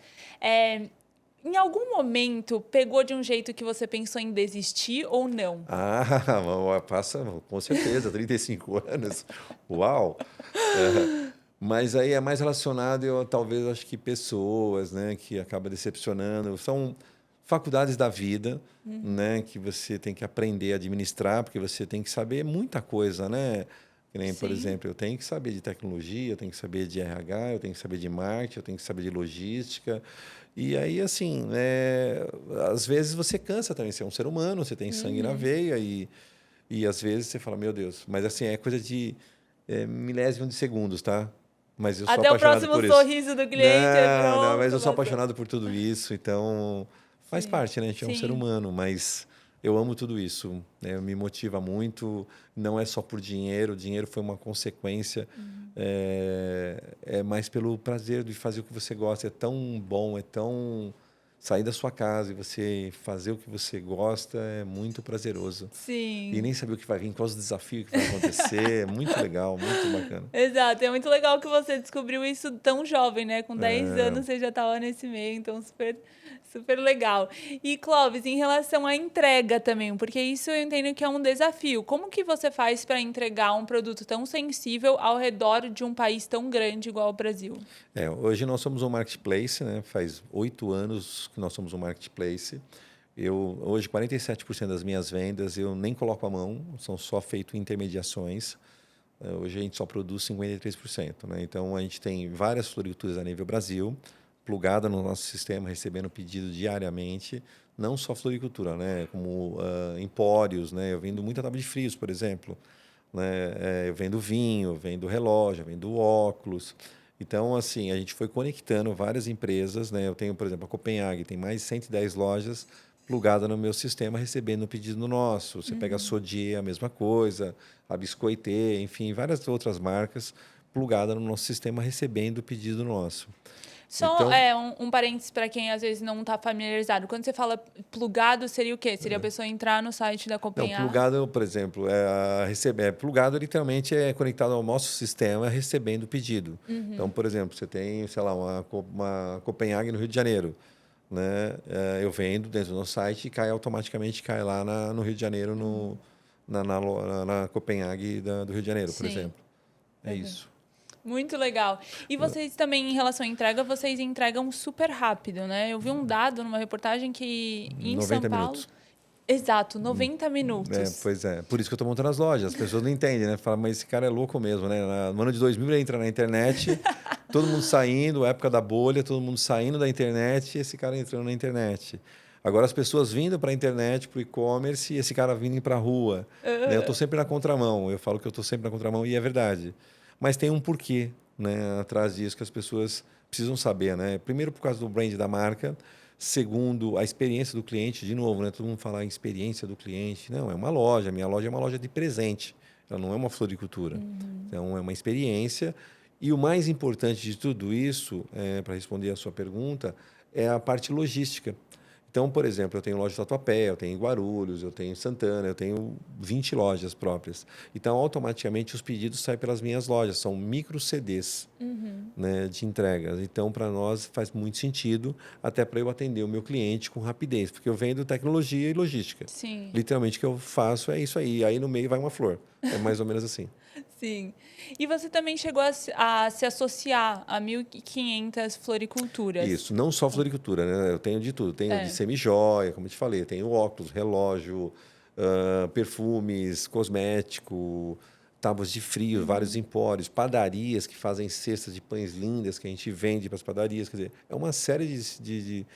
Em algum momento, pegou de um jeito que você pensou em desistir ou não? Ah, passa, com certeza, 35 anos. Uau! É, mas aí é mais relacionado, eu talvez acho que pessoas, né, que acaba decepcionando. São faculdades da vida, né, que você tem que aprender a administrar, porque você tem que saber muita coisa, né? Que nem, por Sim, exemplo, eu tenho que saber de tecnologia, eu tenho que saber de RH, eu tenho que saber de marketing, eu tenho que saber de logística. E aí, assim, às vezes você cansa também. Você é um ser humano, você tem sangue na veia e às vezes você fala, meu Deus. Mas assim, é coisa de milésimo de segundos, tá? Mas eu sou até o apaixonado próximo por isso. sorriso do cliente, é Não, mas pronto, eu sou passou. apaixonado por tudo isso, então faz Sim, parte, né? A gente é um ser sim. humano, mas eu amo tudo isso, né? Me motiva muito, não é só por dinheiro, o dinheiro foi uma consequência, é mais pelo prazer de fazer o que você gosta, é tão bom, é tão sair da sua casa e você fazer o que você gosta é muito prazeroso. E Sim. nem saber o que vai vir, quais os desafios que vai acontecer, é muito legal, muito bacana. Exato, é muito legal que você descobriu isso tão jovem, né? Com 10 anos você já estava nesse meio, então super, super legal. E Clóvis, em relação à entrega também, porque isso eu entendo que é um desafio. Como que você faz para entregar um produto tão sensível ao redor de um país tão grande igual o Brasil? Hoje nós somos um marketplace, né? Faz 8 anos que nós somos um marketplace. Hoje, 47% das minhas vendas eu nem coloco a mão, são só feito intermediações. Hoje a gente só produz 53%, né? Então a gente tem várias floriculturas a nível Brasil, plugada no nosso sistema, recebendo pedido diariamente, não só floricultura, né? Como empórios, né? Eu vendo muita tábua de frios, por exemplo, né? Eu vendo vinho, vendo relógio, vendo óculos. Então, assim, a gente foi conectando várias empresas, né? Eu tenho, por exemplo, a Copenhague, tem mais de 110 lojas plugada no meu sistema, recebendo o pedido nosso. Você pega a Sodier, a mesma coisa, a Biscoité, enfim, várias outras marcas plugada no nosso sistema, recebendo o pedido nosso. Só Então, um parênteses para quem às vezes não está familiarizado. Quando você fala plugado, seria o quê? Seria a pessoa entrar no site da não, Copenhague? plugado, por exemplo, plugado literalmente é conectado ao nosso sistema recebendo o pedido. Então, por exemplo, você tem, sei lá, uma Copenhague no Rio de Janeiro, né? Eu vendo dentro do nosso site e automaticamente cai lá no Rio de Janeiro, na Copenhague do Rio de Janeiro, por Sim. exemplo. É isso. Muito legal. E vocês também, em relação à entrega, vocês entregam super rápido, né? Eu vi um dado numa reportagem que em São 90 Paulo. minutos. Exato, 90 minutos. Pois é. Por isso que eu estou montando as lojas. As pessoas não entendem, né? Falam, mas esse cara é louco mesmo, né? No ano de 2000 ele entra na internet, todo mundo saindo, época da bolha, todo mundo saindo da internet e esse cara entrando na internet. Agora as pessoas vindo para a internet, para o e-commerce e esse cara vindo para a rua. Né? Eu estou sempre na contramão. Eu falo que eu estou sempre na contramão e é verdade. Mas tem um porquê, né, atrás disso que as pessoas precisam saber, né? Primeiro por causa do brand da marca. Segundo, a experiência do cliente, de novo, né? Todo mundo fala em experiência do cliente. Não, é uma loja. Minha loja é uma loja de presente. Ela não é uma floricultura. Então, é uma experiência. E o mais importante de tudo isso, para responder a sua pergunta, é a parte logística. Então, por exemplo, eu tenho loja de Tatuapé, eu tenho em Guarulhos, eu tenho em Santana, eu tenho 20 lojas próprias. Então, automaticamente, os pedidos saem pelas minhas lojas. São micro CDs, né, de entregas. Então, para nós faz muito sentido, até para eu atender o meu cliente com rapidez, porque eu vendo tecnologia e logística. Sim, Literalmente, o que eu faço é isso aí. Aí no meio vai uma flor. É mais ou menos assim. sim. E você também chegou a se associar a 1.500 floriculturas. Isso, não só floricultura, né? Eu tenho de tudo. Tenho de É. semijoia, como eu te falei. Tenho óculos, relógio, perfumes, cosmético, tábuas de frio, vários empórios, padarias que fazem cestas de pães lindas que a gente vende para as padarias. Quer dizer, é uma série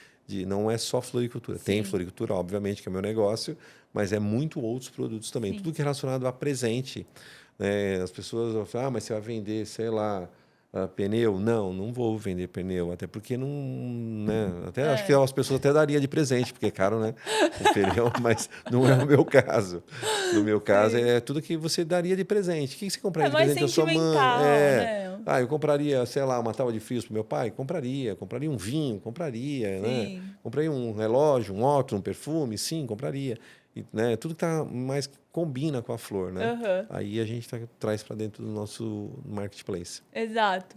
não é só floricultura. Tem Sim. floricultura, obviamente, que é meu negócio, mas é muito outros produtos também. Sim. Tudo que é relacionado a presente. Né? As pessoas vão falar, mas você vai vender, sei lá, pneu? Não, não vou vender pneu, até porque não, né? Até acho que as pessoas até daria de presente, porque é caro, né? O pneu, mas não é o meu caso. No meu caso, Sim. é tudo que você daria de presente. O que você compraria É de mais presente da sua mãe? sentimental, né? Eu compraria, sei lá, uma tábua de frios para meu pai? Compraria um vinho, compraria, né? Sim. Compraria um relógio, um óculos, um perfume, sim, compraria. E, né, tudo que tá mais combina com a flor, né? Aham. Aí a gente traz para dentro do nosso marketplace. Exato.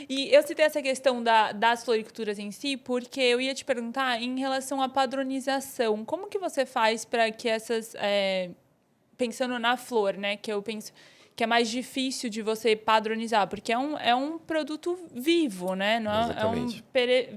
E eu citei essa questão das floriculturas em si, porque eu ia te perguntar em relação à padronização. Como que você faz para que essas... pensando na flor, né? Que eu penso que é mais difícil de você padronizar, porque é um produto vivo, né? Não é um Exatamente.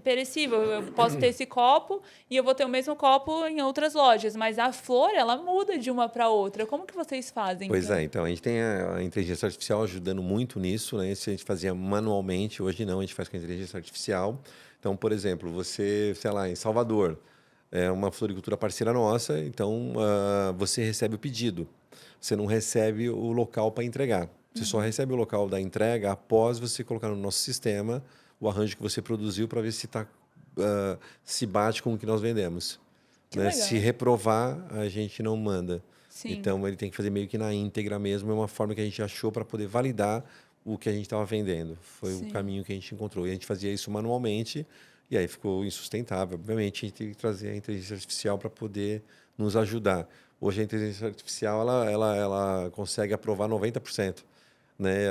perecível. Eu posso ter esse copo e eu vou ter o mesmo copo em outras lojas, mas a flor, ela muda de uma para outra. Como que vocês fazem? Pois é, então a gente tem a inteligência artificial ajudando muito nisso, né? Isso a gente fazia manualmente, hoje não, a gente faz com a inteligência artificial. Então, por exemplo, você, sei lá, em Salvador, é uma floricultura parceira nossa, então você recebe o pedido, você não recebe o local para entregar. Você só recebe o local da entrega após você colocar no nosso sistema o arranjo que você produziu para ver se bate com o que nós vendemos. Que Né? legal. Se reprovar, a gente não manda. Sim. Então, ele tem que fazer meio que na íntegra mesmo. É uma forma que a gente achou para poder validar o que a gente estava vendendo. Foi Sim. o caminho que a gente encontrou. E a gente fazia isso manualmente, e aí ficou insustentável. Obviamente, a gente tem que trazer a inteligência artificial para poder nos ajudar. Hoje, a inteligência artificial ela consegue aprovar 90%. Né?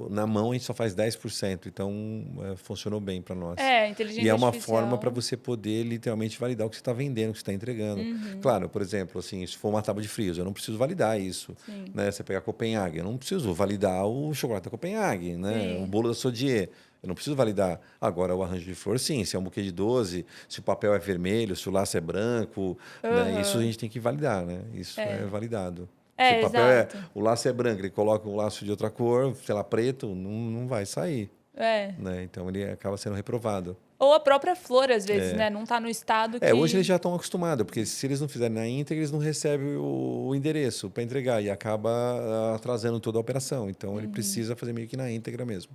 Na mão, a gente só faz 10%. Então, funcionou bem para nós. Inteligência E é uma artificial. forma para você poder literalmente validar o que você está vendendo, o que você está entregando. Claro, por exemplo, assim, se for uma tábua de frios, eu não preciso validar isso. Sim. Né? Você pegar Copenhague, eu não preciso validar o chocolate da Copenhague, né? Sim. O bolo da Sodier. Eu não preciso validar. Agora, o arranjo de flor, sim. Se é um buquê de 12, se o papel é vermelho, se o laço é branco, né? Isso a gente tem que validar, né? Isso é validado. Se o papel exato. o laço é branco, ele coloca um laço de outra cor, sei lá, preto, não vai sair. Né? Então, ele acaba sendo reprovado. Ou a própria flor, às vezes, né? Não está no estado que... Hoje eles já estão acostumados, porque se eles não fizerem na íntegra, eles não recebem o endereço para entregar e acaba atrasando toda a operação. Então, ele precisa fazer meio que na íntegra mesmo.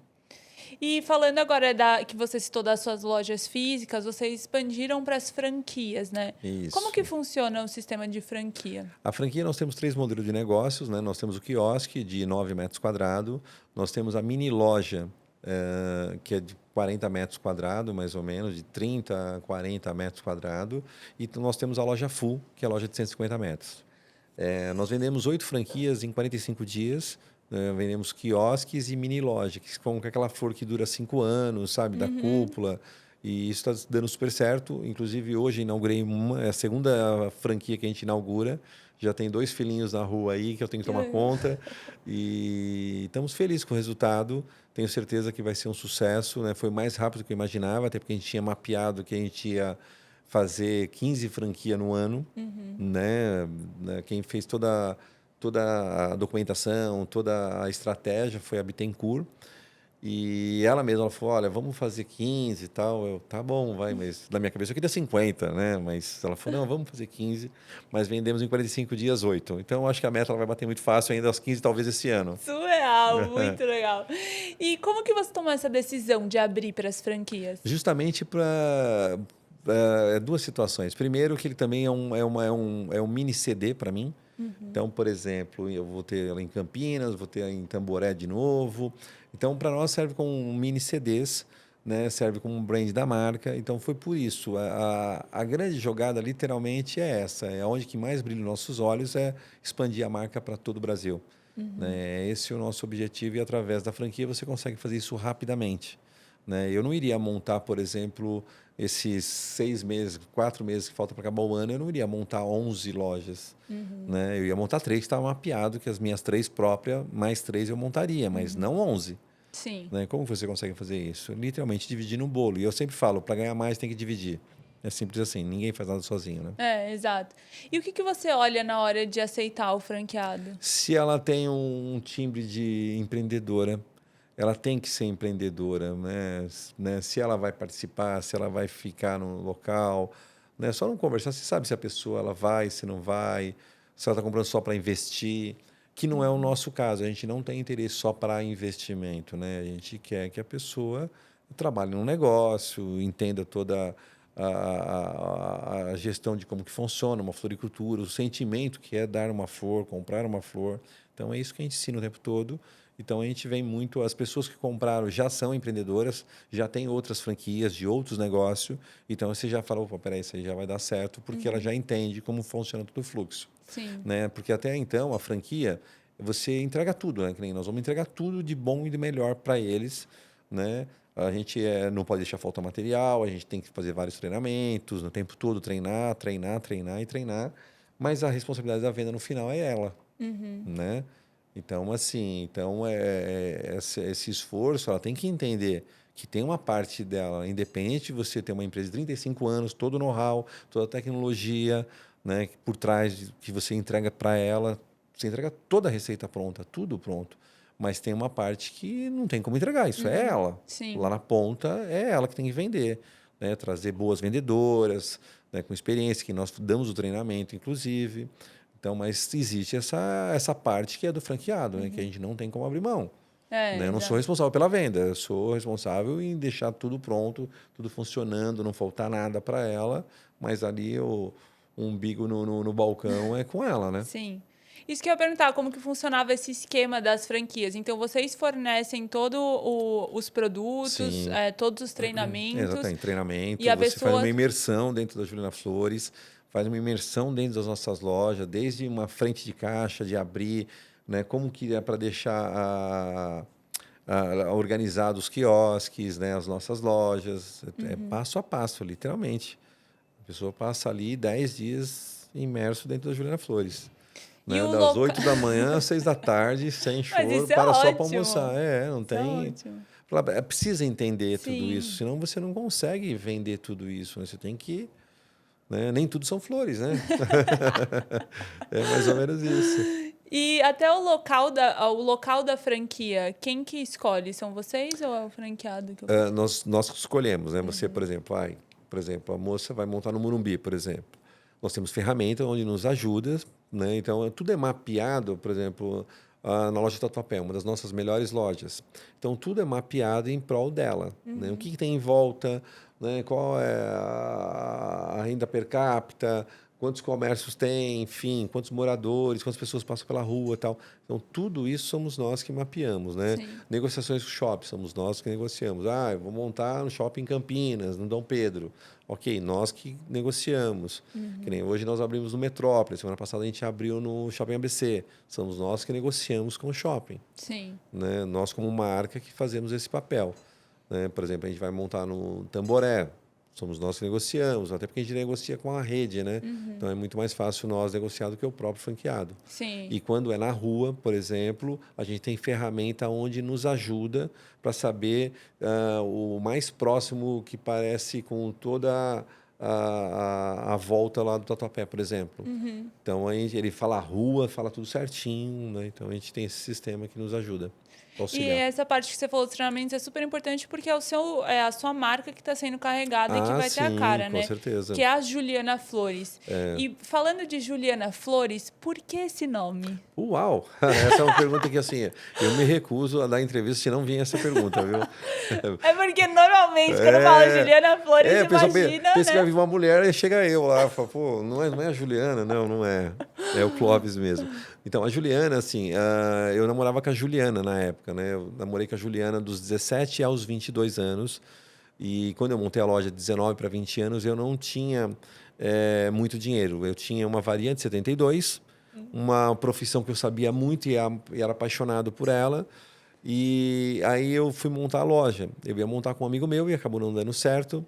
E falando agora que você citou das suas lojas físicas, vocês expandiram para as franquias, né? Isso. Como que funciona o sistema de franquia? A franquia, nós temos 3 modelos de negócios, né? Nós temos o quiosque de 9 metros quadrados, nós temos a mini loja, que é de 40 metros quadrados, mais ou menos, de 30 a 40 metros quadrados, e nós temos a loja full, que é a loja de 150 metros. Nós vendemos 8 franquias em 45 dias, vendemos quiosques e mini loja, que são com aquela flor que dura 5 anos, sabe, da cúpula. E isso está dando super certo. Inclusive, hoje inaugurei é a segunda franquia que a gente inaugura. Já tem 2 filhinhos na rua aí que eu tenho que tomar conta. E estamos felizes com o resultado. Tenho certeza que vai ser um sucesso, né? Foi mais rápido do que eu imaginava, até porque a gente tinha mapeado que a gente ia fazer 15 franquias no ano. Né? Quem fez toda a documentação, toda a estratégia foi a Bittencourt. E ela mesma falou, olha, vamos fazer 15 e tal. Eu, tá bom, vai, mas na minha cabeça eu queria 50, né? Mas ela falou, não, vamos fazer 15, mas vendemos em 45 dias 8. Então, eu acho que a meta ela vai bater muito fácil ainda aos 15, talvez esse ano. Surreal, muito legal. E como que você tomou essa decisão de abrir para as franquias? Justamente para 2 situações. Primeiro, que ele também é um mini CD para mim. Então, por exemplo, eu vou ter ela em Campinas, vou ter em Tamboré de novo. Então, para nós serve como mini CDs, né? Serve como um brand da marca. Então, foi por isso. A grande jogada, literalmente, é essa. É onde que mais brilha os nossos olhos, é expandir a marca para todo o Brasil. Né? Esse é o nosso objetivo e, através da franquia, você consegue fazer isso rapidamente. Né? Eu não iria montar, por exemplo, esses 6 meses, 4 meses que faltam para acabar o ano, eu não iria montar 11 lojas. Né? Eu ia montar 3 que estavam mapeado, que as minhas 3 próprias, mais 3 eu montaria, mas não 11. Sim. Né? Como você consegue fazer isso? Literalmente dividir no bolo. E eu sempre falo, para ganhar mais tem que dividir. É simples assim, ninguém faz nada sozinho, né? Exato. E o que você olha na hora de aceitar o franqueado? Se ela tem um timbre de empreendedora, ela tem que ser empreendedora, né? Se ela vai participar, se ela vai ficar no local, né? Só não conversar, você sabe se a pessoa ela vai, se não vai, se ela está comprando só para investir, que não é o nosso caso. A gente não tem interesse só para investimento, né? A gente quer que a pessoa trabalhe no negócio, entenda toda a gestão de como que funciona uma floricultura, o sentimento que é dar uma flor, comprar uma flor. Então, é isso que a gente ensina o tempo todo. Então, a gente vem muito... As pessoas que compraram já são empreendedoras, já têm outras franquias de outros negócios. Então, você já fala, opa, peraí, isso aí já vai dar certo, porque ela já entende como funciona todo o fluxo. Sim. Né? Porque até então, a franquia, você entrega tudo, né? Que nem nós vamos entregar tudo de bom e de melhor para eles, né? A gente não pode deixar faltar material, a gente tem que fazer vários treinamentos, no tempo todo treinar, treinar, treinar e treinar, mas a responsabilidade da venda no final é ela, né? Então, assim, esse esforço, ela tem que entender que tem uma parte dela, independente de você ter uma empresa de 35 anos, todo o know-how, toda a tecnologia, né, por trás que você entrega para ela, você entrega toda a receita pronta, tudo pronto. Mas tem uma parte que não tem como entregar, isso é ela. Sim. Lá na ponta é ela que tem que vender, né? Trazer boas vendedoras, né? Com experiência, que nós damos o treinamento, inclusive. Então, mas existe essa parte que é do franqueado, né? Que a gente não tem como abrir mão. Né? Eu não sou responsável pela venda, eu sou responsável em deixar tudo pronto, tudo funcionando, não faltar nada para ela, mas ali o umbigo no balcão é com ela, né? Sim. Isso que eu ia perguntar, como que funcionava esse esquema das franquias? Então, vocês fornecem todos os produtos, Sim. todos os treinamentos. Exatamente, treinamento. E a você pessoa... faz uma imersão dentro da Juliana Flores, faz uma imersão dentro das nossas lojas, desde uma frente de caixa, de abrir, né? Como que é para deixar organizados os quiosques, né? As nossas lojas. É passo a passo, literalmente. A pessoa passa ali 10 dias imerso dentro da Juliana Flores. Né? Das 8 da manhã às 6 da tarde, sem choro, isso é para só ótimo. para almoçar. Não Isso tem. é ótimo. Precisa entender Sim. tudo isso, senão você não consegue vender tudo isso. Né? Você tem que. Né? Nem tudo são flores, né? É mais ou menos isso. E até o local da franquia, quem que escolhe? São vocês ou é o franqueado? Nós escolhemos, né? Você, por exemplo, a moça vai montar no Morumbi, por exemplo. Nós temos ferramentas onde nos ajuda, né? Então, tudo é mapeado, por exemplo, na loja Tatuapé, uma das nossas melhores lojas. Então, tudo é mapeado em prol dela. Né? O que tem em volta, né? Qual é a renda per capita, quantos comércios tem, enfim, quantos moradores, quantas pessoas passam pela rua e tal. Então, tudo isso somos nós que mapeamos, né? Sim. Negociações com shopping, somos nós que negociamos. Eu vou montar um shopping em Campinas, no Dom Pedro. Ok, nós que negociamos. Que nem hoje nós abrimos no Metrópole, semana passada a gente abriu no Shopping ABC. Somos nós que negociamos com o shopping. Sim. Né? Nós, como marca, que fazemos esse papel. Né? Por exemplo, a gente vai montar no Tamboré. Somos nós que negociamos, até porque a gente negocia com a rede, né? Então é muito mais fácil nós negociar do que o próprio franqueado. Sim. E quando é na rua, por exemplo, a gente tem ferramenta onde nos ajuda para saber o mais próximo que parece com toda a volta lá do Tatuapé, por exemplo. Então ele fala a rua, fala tudo certinho, né? Então a gente tem esse sistema que nos ajuda. E essa parte que você falou dos treinamentos é super importante porque é a sua marca que está sendo carregada e que vai ter a cara, né? Com certeza. Que é a Juliana Flores. E falando de Juliana Flores, por que esse nome? Uau! Essa é uma pergunta que, assim, eu me recuso a dar entrevista se não vir essa pergunta, viu? É porque normalmente, quando fala Juliana Flores, imagina, pensa que né? vai vir uma mulher e chega eu lá, fala, pô, não é a Juliana? Não é. É o Clóvis mesmo. Então, a Juliana, assim, eu namorava com a Juliana na época, né? Eu namorei com a Juliana dos 17 aos 22 anos. E quando eu montei a loja de 19 para 20 anos, eu não tinha muito dinheiro. Eu tinha uma Variante 72, uma profissão que eu sabia muito e era apaixonado por ela. E aí eu fui montar a loja. Eu ia montar com um amigo meu e acabou não dando certo.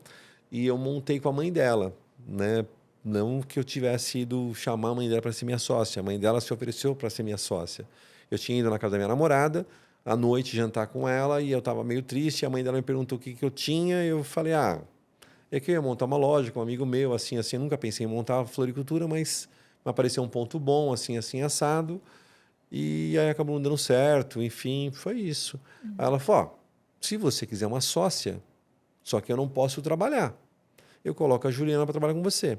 E eu montei com a mãe dela, né? Não que eu tivesse ido chamar a mãe dela para ser minha sócia. A mãe dela se ofereceu para ser minha sócia. Eu tinha ido na casa da minha namorada, à noite jantar com ela, e eu estava meio triste. A mãe dela me perguntou o que eu tinha, e eu falei, é que eu ia montar uma loja com um amigo meu, assim. Eu nunca pensei em montar floricultura, mas me apareceu um ponto bom, assim, assado. E aí acabou não dando certo, enfim, foi isso. Aí ela falou, se você quiser uma sócia, só que eu não posso trabalhar, eu coloco a Juliana para trabalhar com você.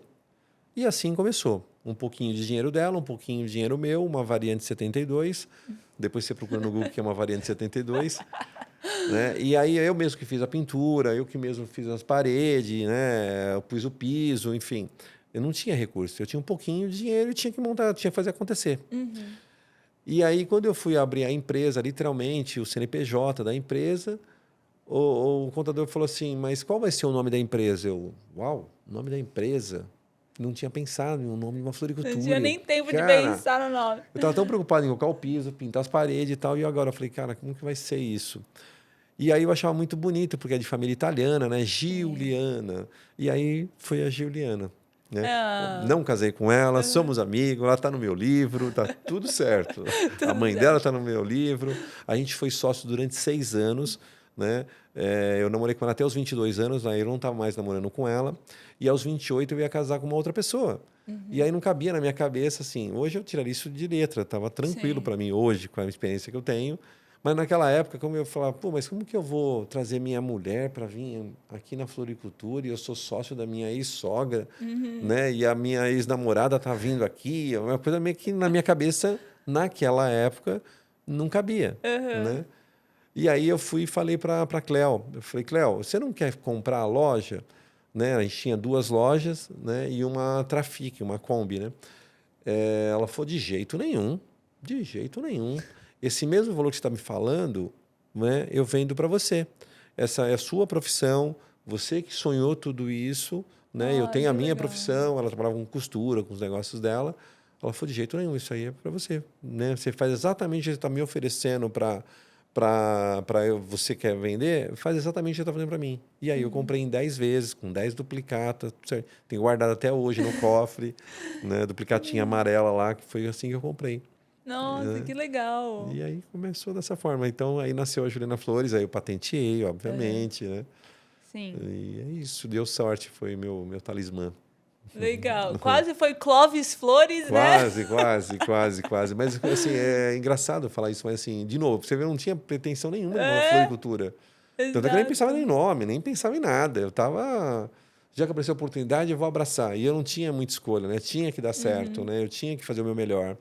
E assim começou. Um pouquinho de dinheiro dela, um pouquinho de dinheiro meu, uma Variante 72. Depois você procura no Google que é uma Variante 72. Né? E aí eu mesmo que fiz a pintura, eu que mesmo fiz as paredes, né? Eu pus o piso, enfim. Eu não tinha recurso. Eu tinha um pouquinho de dinheiro e tinha que montar, tinha que fazer acontecer. E aí, quando eu fui abrir a empresa, literalmente, o CNPJ da empresa, o contador falou assim, mas qual vai ser o nome da empresa? Eu, uau, nome da empresa? Não tinha pensado em um nome de uma floricultura. Não tinha nem tempo de Cara, pensar no nome. eu estava tão preocupado em colocar o piso, pintar as paredes e tal, e agora eu falei, cara, como que vai ser isso? E aí eu achava muito bonito, porque é de família italiana, né? Giuliana. E aí foi a Giuliana. Né? Ah. Não casei com ela, somos amigos, ela está no meu livro, tá tudo certo. A mãe dela está no meu livro. A gente foi sócio durante 6 anos. Né? Eu namorei com ela até os 22 anos, aí eu não estava mais namorando com ela. E aos 28 eu ia casar com uma outra pessoa. E aí não cabia na minha cabeça assim. Hoje eu tiraria isso de letra, estava tranquilo para mim hoje, com a experiência que eu tenho. Mas naquela época, como eu falava, pô, mas como que eu vou trazer minha mulher para vir aqui na floricultura e eu sou sócio da minha ex-sogra, né? E a minha ex-namorada tá vindo aqui, é uma coisa meio que na minha cabeça, naquela época, não cabia, né? E aí eu fui e falei para a Cleo, eu falei, Cleo, você não quer comprar a loja? Né? A gente tinha 2 lojas, né? E uma Trafic, uma Kombi, né? Ela falou, de jeito nenhum, de jeito nenhum. Esse mesmo valor que você está me falando, né, eu vendo para você. Essa é a sua profissão, você que sonhou tudo isso, né? Eu tenho a minha profissão, ela trabalhava com costura, com os negócios dela. Ela falou, de jeito nenhum, isso aí é para você. Né? Você faz exatamente o que você está me oferecendo para você quer vender, faz exatamente o que você está fazendo para mim. E aí eu comprei em 10 vezes, com 10 duplicatas, tenho guardado até hoje no cofre, né? Duplicatinha amarela lá, que foi assim que eu comprei. Nossa, que legal. E aí começou dessa forma. Então, aí nasceu a Juliana Flores, aí eu patenteei, obviamente, né? Sim. E é isso, deu sorte, foi meu talismã. Legal. Quase foi Clóvis Flores, né? Quase. Mas, assim, é engraçado falar isso, mas, assim, de novo, você vê, eu não tinha pretensão nenhuma de uma floricultura. Tanto é que eu nem pensava nem em nome, nem pensava em nada. Eu estava... Já que apareceu a oportunidade, eu vou abraçar. E eu não tinha muita escolha, né? Tinha que dar certo, né? Eu tinha que fazer o meu melhor.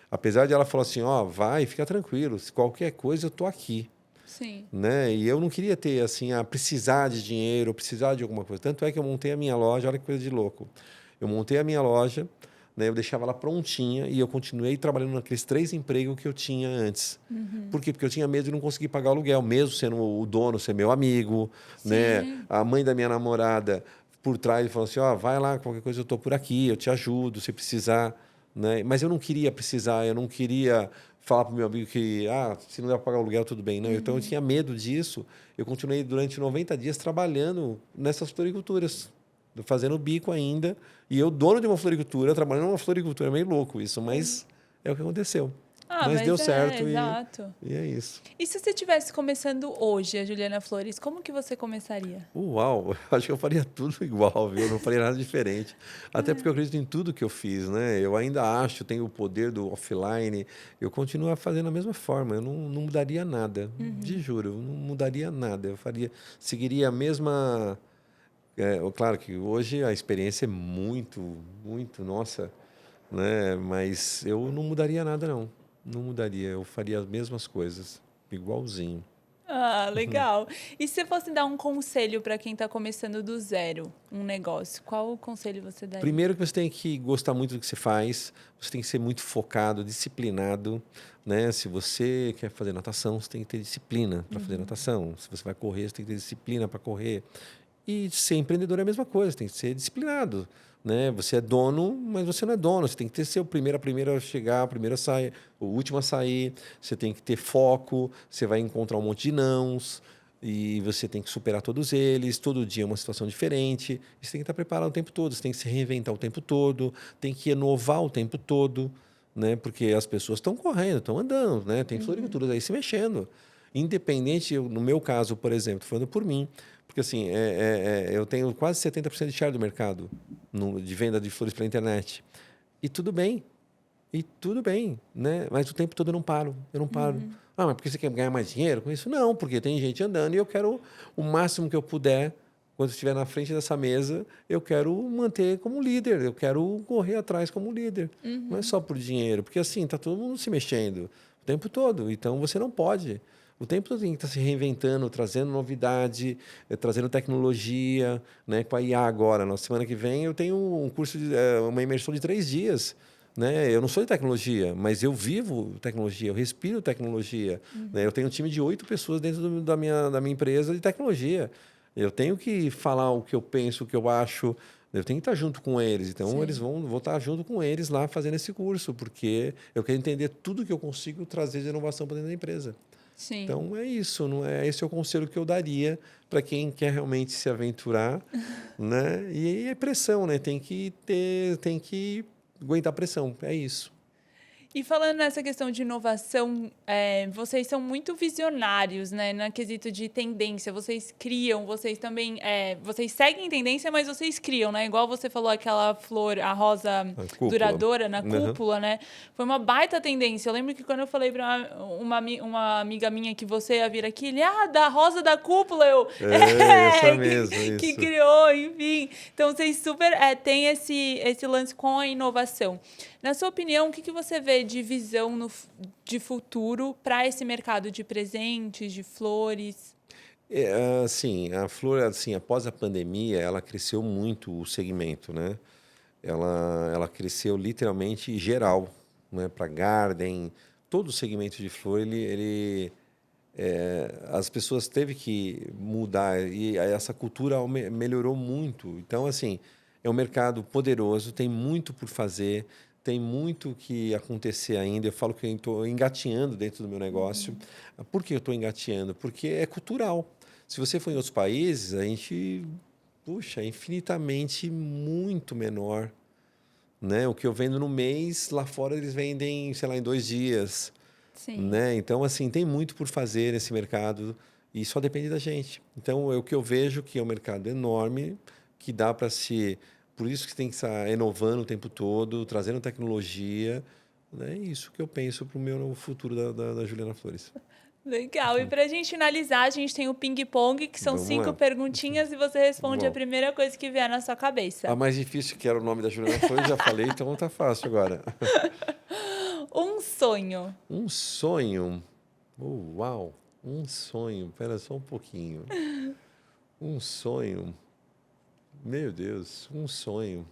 Apesar de ela falar assim, ó, vai, fica tranquilo, se qualquer coisa eu tô aqui. Sim. Né? E eu não queria ter, assim, precisar de dinheiro, precisar de alguma coisa. Tanto é que eu montei a minha loja, olha que coisa de louco. Eu montei a minha loja, né? Eu deixava ela prontinha e eu continuei trabalhando naqueles 3 empregos que eu tinha antes. Por quê? Porque eu tinha medo de não conseguir pagar o aluguel, mesmo sendo o dono, ser meu amigo, né? A mãe da minha namorada por trás falou assim, ó, vai lá, qualquer coisa eu tô por aqui, eu te ajudo, se precisar. Né? Mas eu não queria precisar, eu não queria falar para o meu amigo que, se não der para pagar o aluguel, tudo bem. Não, então eu tinha medo disso. Eu continuei durante 90 dias trabalhando nessas floriculturas, fazendo bico ainda. E eu, dono de uma floricultura, trabalhando numa floricultura, é meio louco isso, mas é o que aconteceu. Mas deu certo exato. E é isso. E se você estivesse começando hoje a Juliana Flores, como que você começaria? Uau, acho que eu faria tudo igual, viu? Eu não faria nada diferente. Até porque eu acredito em tudo que eu fiz, né? Eu ainda acho, tenho o poder do offline. Eu continuo fazendo da mesma forma. Eu não mudaria nada. Te juro, eu não mudaria nada. Eu seguiria a mesma... claro que hoje a experiência é muito, nossa, né? Mas eu não mudaria nada, não. Não mudaria. Eu faria as mesmas coisas, igualzinho. Ah, legal. E se você fosse dar um conselho para quem está começando do zero um negócio, qual conselho você daria? Primeiro que você tem que gostar muito do que você faz, você tem que ser muito focado, disciplinado, né? Se você quer fazer natação, você tem que ter disciplina para fazer natação. Se você vai correr, você tem que ter disciplina para correr. E ser empreendedor é a mesma coisa, você tem que ser disciplinado. Né? Você é dono, mas você não é dono. Você tem que ter ser o primeiro a chegar, o primeiro a sair, o último a sair. Você tem que ter foco. Você vai encontrar um monte de nãos e você tem que superar todos eles. Todo dia é uma situação diferente. Você tem que estar preparado o tempo todo. Você tem que se reinventar o tempo todo. Tem que inovar o tempo todo, né? Porque as pessoas estão correndo, estão andando, né? Tem floriculturas aí se mexendo. Independente, no meu caso, por exemplo, falando por mim, porque assim, eu tenho quase 70% de share do mercado de venda de flores pela internet. E tudo bem. Né? Mas o tempo todo eu não paro. Mas por que você quer ganhar mais dinheiro com isso? Não, porque tem gente andando e eu quero o máximo que eu puder. Quando estiver na frente dessa mesa, eu quero manter como líder, eu quero correr atrás como líder. Não é só por dinheiro, porque assim, está todo mundo se mexendo o tempo todo. Então, você não pode... O tempo todo tem que estar se reinventando, trazendo novidade, trazendo tecnologia, né? Com a IA agora. Na semana que vem eu tenho um curso, uma imersão de 3 dias, né? Eu não sou de tecnologia, mas eu vivo tecnologia, eu respiro tecnologia. Né? Eu tenho um time de 8 pessoas dentro da minha empresa de tecnologia. Eu tenho que falar o que eu penso, o que eu acho. Eu tenho que estar junto com eles. Então, Sim. eles vou estar junto com eles lá fazendo esse curso, porque eu quero entender tudo que eu consigo trazer de inovação para dentro da empresa. Sim. Então, é isso. Não é, esse é o conselho que eu daria para quem quer realmente se aventurar. Né? E é pressão, né? Tem que aguentar pressão. É isso. E falando nessa questão de inovação, vocês são muito visionários, né? No quesito de tendência, vocês criam, vocês também... vocês seguem tendência, mas vocês criam, né? Igual você falou, aquela flor, a rosa duradoura na cúpula, né? Foi uma baita tendência. Eu lembro que quando eu falei para uma amiga minha que você ia vir aqui, ele, da rosa da cúpula, Essa mesmo, que isso. criou, enfim. Então, vocês super têm esse lance com a inovação. Na sua opinião, o que você vê de visão de futuro para esse mercado de presentes, de flores? Assim, a flor, assim, após a pandemia, ela cresceu muito o segmento, né? Ela cresceu literalmente geral, né? Para garden, todo o segmento de flor, as pessoas teve que mudar e essa cultura melhorou muito. Então, assim, é um mercado poderoso, tem muito por fazer. Tem muito que acontecer ainda. Eu falo que eu estou engatinhando dentro do meu negócio. Por que eu estou engatinhando? Porque é cultural. Se você for em outros países, a gente, puxa, é infinitamente muito menor. Né? O que eu vendo no mês, lá fora eles vendem, sei lá, em 2 dias. Sim. Né? Então, assim, tem muito por fazer nesse mercado e só depende da gente. Então, é o que eu vejo que é um mercado enorme, que dá para se... Por isso que tem que estar inovando o tempo todo, trazendo tecnologia. É isso que eu penso para o meu futuro da Juliana Flores. Legal. E para a gente finalizar, a gente tem o ping-pong, que são Vamos 5 lá. perguntinhas e você responde Bom. a primeira coisa que vier na sua cabeça. A mais difícil, que era o nome da Juliana Flores, já falei, então tá fácil agora. Um sonho. Um sonho. Uau! Um sonho. Espera só um pouquinho. Um sonho. Meu Deus, um sonho.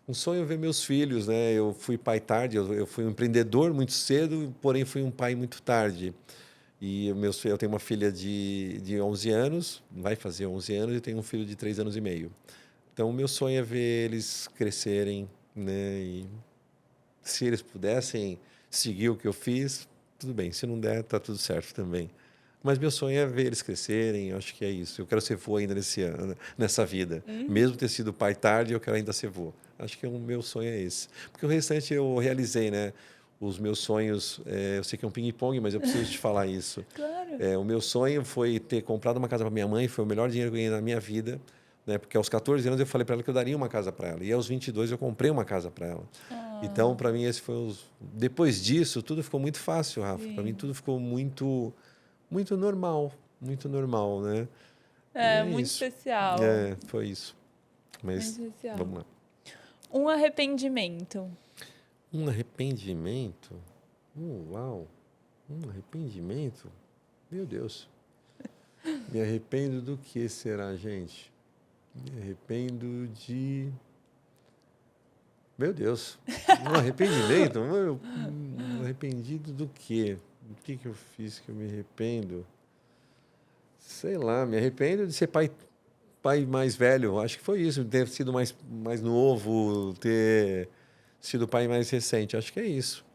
Um sonho é ver meus filhos, né? Eu fui pai tarde, eu fui um empreendedor muito cedo, porém fui um pai muito tarde. E eu tenho uma filha de 11 anos, vai fazer 11 anos, e tenho um filho de 3 anos e meio. Então, o meu sonho é ver eles crescerem, né? E se eles pudessem seguir o que eu fiz, tudo bem. Se não der, tá tudo certo também. Mas meu sonho é ver eles crescerem, eu acho que é isso. Eu quero ser vô ainda nessa vida. Mesmo ter sido pai tarde, eu quero ainda ser vô. Acho que o meu sonho é esse. Porque o restante eu realizei, né? Os meus sonhos, eu sei que é um ping-pong, mas eu preciso te falar isso. Claro. O meu sonho foi ter comprado uma casa para minha mãe, foi o melhor dinheiro que eu ganhei na minha vida. Né? Porque aos 14 anos eu falei para ela que eu daria uma casa para ela. E aos 22 eu comprei uma casa para ela. Então, para mim, esse foi Depois disso, tudo ficou muito fácil, Rafa. Para mim, tudo ficou muito normal, né? Muito isso. especial. Foi isso. Mas Muito especial. vamos lá. Um arrependimento. Um arrependimento? Uau! Um arrependimento? Meu Deus. Me arrependo do que será, gente? Me arrependo de... Meu Deus. Um arrependimento? Um arrependido do quê? O que eu fiz que eu me arrependo? Sei lá, me arrependo de ser pai mais velho. Acho que foi isso, ter sido mais novo, ter sido pai mais recente. Acho que é isso.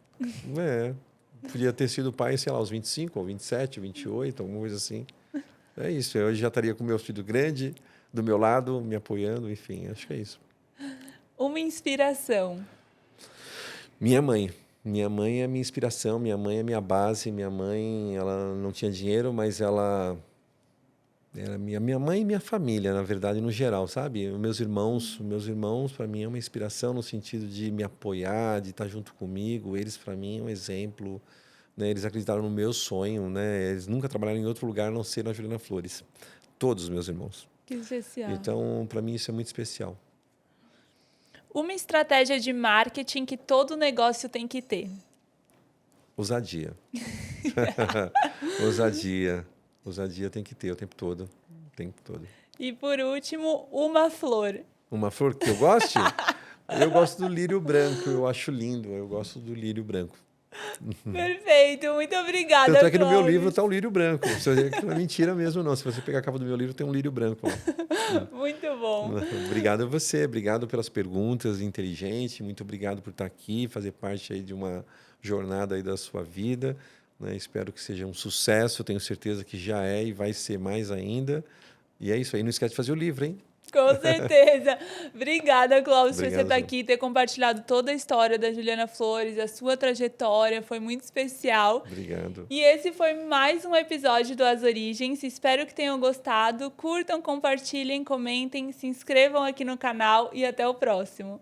Podia ter sido pai, sei lá, aos 25, ou 27, 28, alguma coisa assim. É isso. Eu hoje já estaria com meu filho grande, do meu lado, me apoiando, enfim, acho que é isso. Uma inspiração. Minha mãe. Minha mãe é a minha inspiração, minha mãe é a minha base. Minha mãe, ela não tinha dinheiro, mas ela era minha mãe e minha família, na verdade, no geral, sabe? Meus irmãos para mim é uma inspiração no sentido de me apoiar, de estar junto comigo. Eles para mim é um exemplo, né? Eles acreditaram no meu sonho, né? Eles nunca trabalharam em outro lugar a não ser na Juliana Flores. Todos os meus irmãos. Que especial. Então, para mim isso é muito especial. Uma estratégia de marketing que todo negócio tem que ter. Ousadia. Ousadia. Ousadia tem que ter o tempo todo. O tempo todo. E por último, uma flor. Uma flor que eu goste? Eu gosto do lírio branco, eu acho lindo. Eu gosto do lírio branco. Perfeito, muito obrigada, Tanto é que no meu Clóvis. livro está um lírio branco. Você vê que não é mentira mesmo, não. Se você pegar a capa do meu livro, tem um lírio branco lá. Muito bom. Obrigado a você, obrigado pelas perguntas inteligentes, muito obrigado por estar aqui, fazer parte aí de uma jornada aí da sua vida, né? Espero que seja um sucesso, tenho certeza que já é e vai ser mais ainda. E é isso aí, não esquece de fazer o livro, hein? Com certeza. Obrigada, Clóvis, por você Obrigado, estar Ju. aqui, ter compartilhado toda a história da Juliana Flores, a sua trajetória, foi muito especial. Obrigado. E esse foi mais um episódio do As Origens. Espero que tenham gostado. Curtam, compartilhem, comentem, se inscrevam aqui no canal e até o próximo.